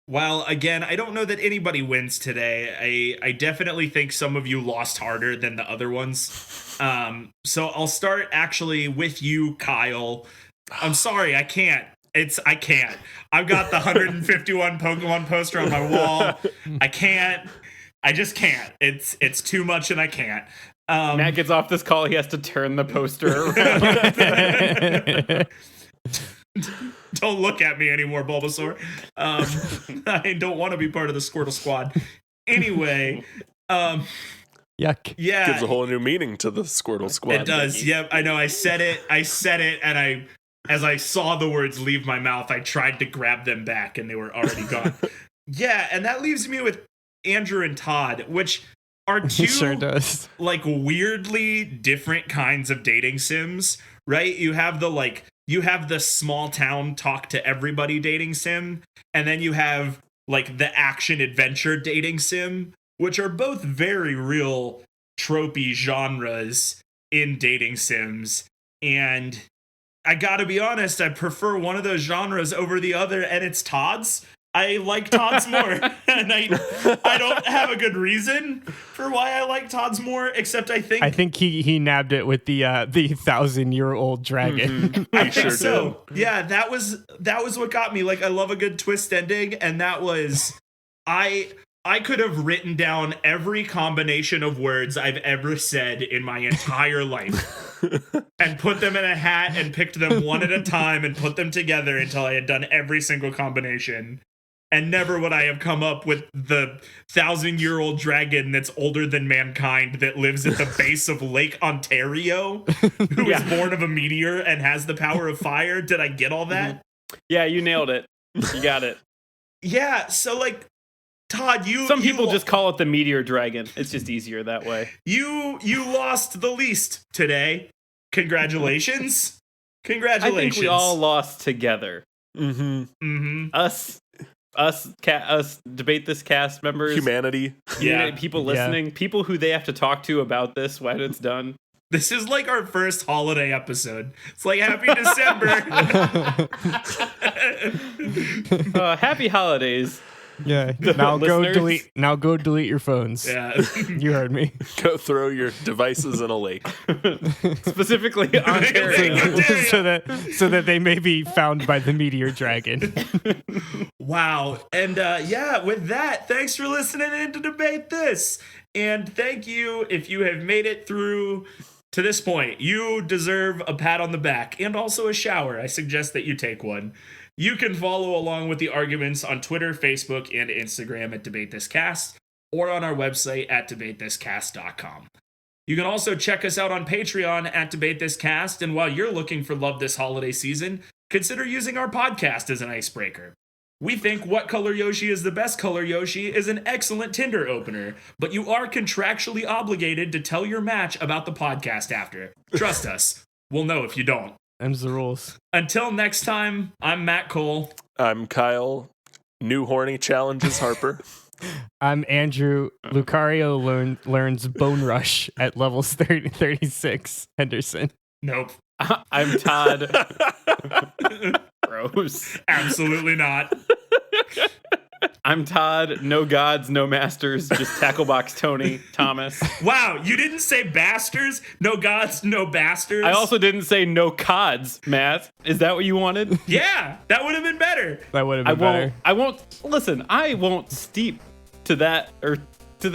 while again I don't know that anybody wins today, I definitely think some of you lost harder than the other ones. So I'll start actually with you, Kyle. I'm sorry, I can't. I've got the 151 Pokemon poster on my wall. I just can't. It's too much, and I can't. Matt gets off this call, he has to turn the poster around. Don't look at me anymore, Bulbasaur. I don't want to be part of the Squirtle squad. Anyway, Yuck. yeah. Gives a whole new meaning to the Squirtle squad. It does. Yep, I know. I said it, and as I saw the words leave my mouth, I tried to grab them back, and they were already gone. Yeah, and that leaves me with Andrew and Todd, which are two Sure does. like weirdly different kinds of dating sims, right? You have the small town talk to everybody dating sim, and then you have like the action adventure dating sim, which are both very real tropey genres in dating sims. And I gotta be honest, I prefer one of those genres over the other, and it's Todd's. I like Todd's more, and I don't have a good reason for why I like Todd's more, except I think he nabbed it with the 1,000-year-old dragon. Mm-hmm. I think so. Yeah, that was what got me. Like, I love a good twist ending, and that was I could have written down every combination of words I've ever said in my entire life and put them in a hat and picked them one at a time and put them together until I had done every single combination. And never would I have come up with the 1,000-year-old dragon that's older than mankind that lives at the base of Lake Ontario, who was born of a meteor and has the power of fire. Did I get all that? Yeah, you nailed it. You got it. Yeah, so like, Todd, some people just call it the meteor dragon. It's just easier that way. You lost the least today. Congratulations. I think we all lost together. Us debate this cast members, humanity, people listening, people who they have to talk to about this when it's done. This is like our first holiday episode. It's like Happy December. Happy holidays. Yeah. Now go delete your phones. Yeah. You heard me. Go throw your devices in a lake. Specifically Ontario. so that they may be found by the meteor dragon. Wow. And with that, thanks for listening in to Debate This. And thank you if you have made it through to this point. You deserve a pat on the back and also a shower. I suggest that you take one. You can follow along with the arguments on Twitter, Facebook, and Instagram at DebateThisCast, or on our website at debatethiscast.com. You can also check us out on Patreon at DebateThisCast, and while you're looking for love this holiday season, consider using our podcast as an icebreaker. We think What Color Yoshi is the Best Color Yoshi is an excellent Tinder opener, but you are contractually obligated to tell your match about the podcast after. Trust us, we'll know if you don't. Them's the rules. Until next time, I'm Matt Cole. I'm Kyle. New Horny challenges Harper. I'm Andrew. Lucario learns Bone Rush at levels 36. Henderson. Nope. I'm Todd. Gross. Absolutely not. I'm Todd. No gods, no masters, just Tacklebox Tony Thomas. Wow, you didn't say basters? No gods, no bastards? I also didn't say no cods, Matt. Is that what you wanted? Yeah, that would have been better. That would have been better. I won't steep to that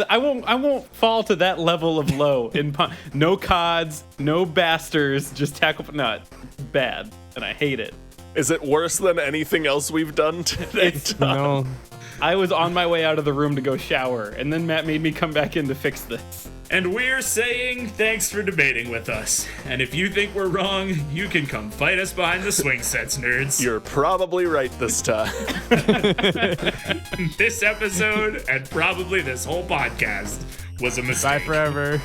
I won't fall to that level of low in no cods, no bastards, just not bad, and I hate it. Is it worse than anything else we've done today? No. I was on my way out of the room to go shower, and then Matt made me come back in to fix this. And we're saying thanks for debating with us. And if you think we're wrong, you can come fight us behind the swing sets, nerds. You're probably right this time. This episode, and probably this whole podcast, was a mistake. Bye forever.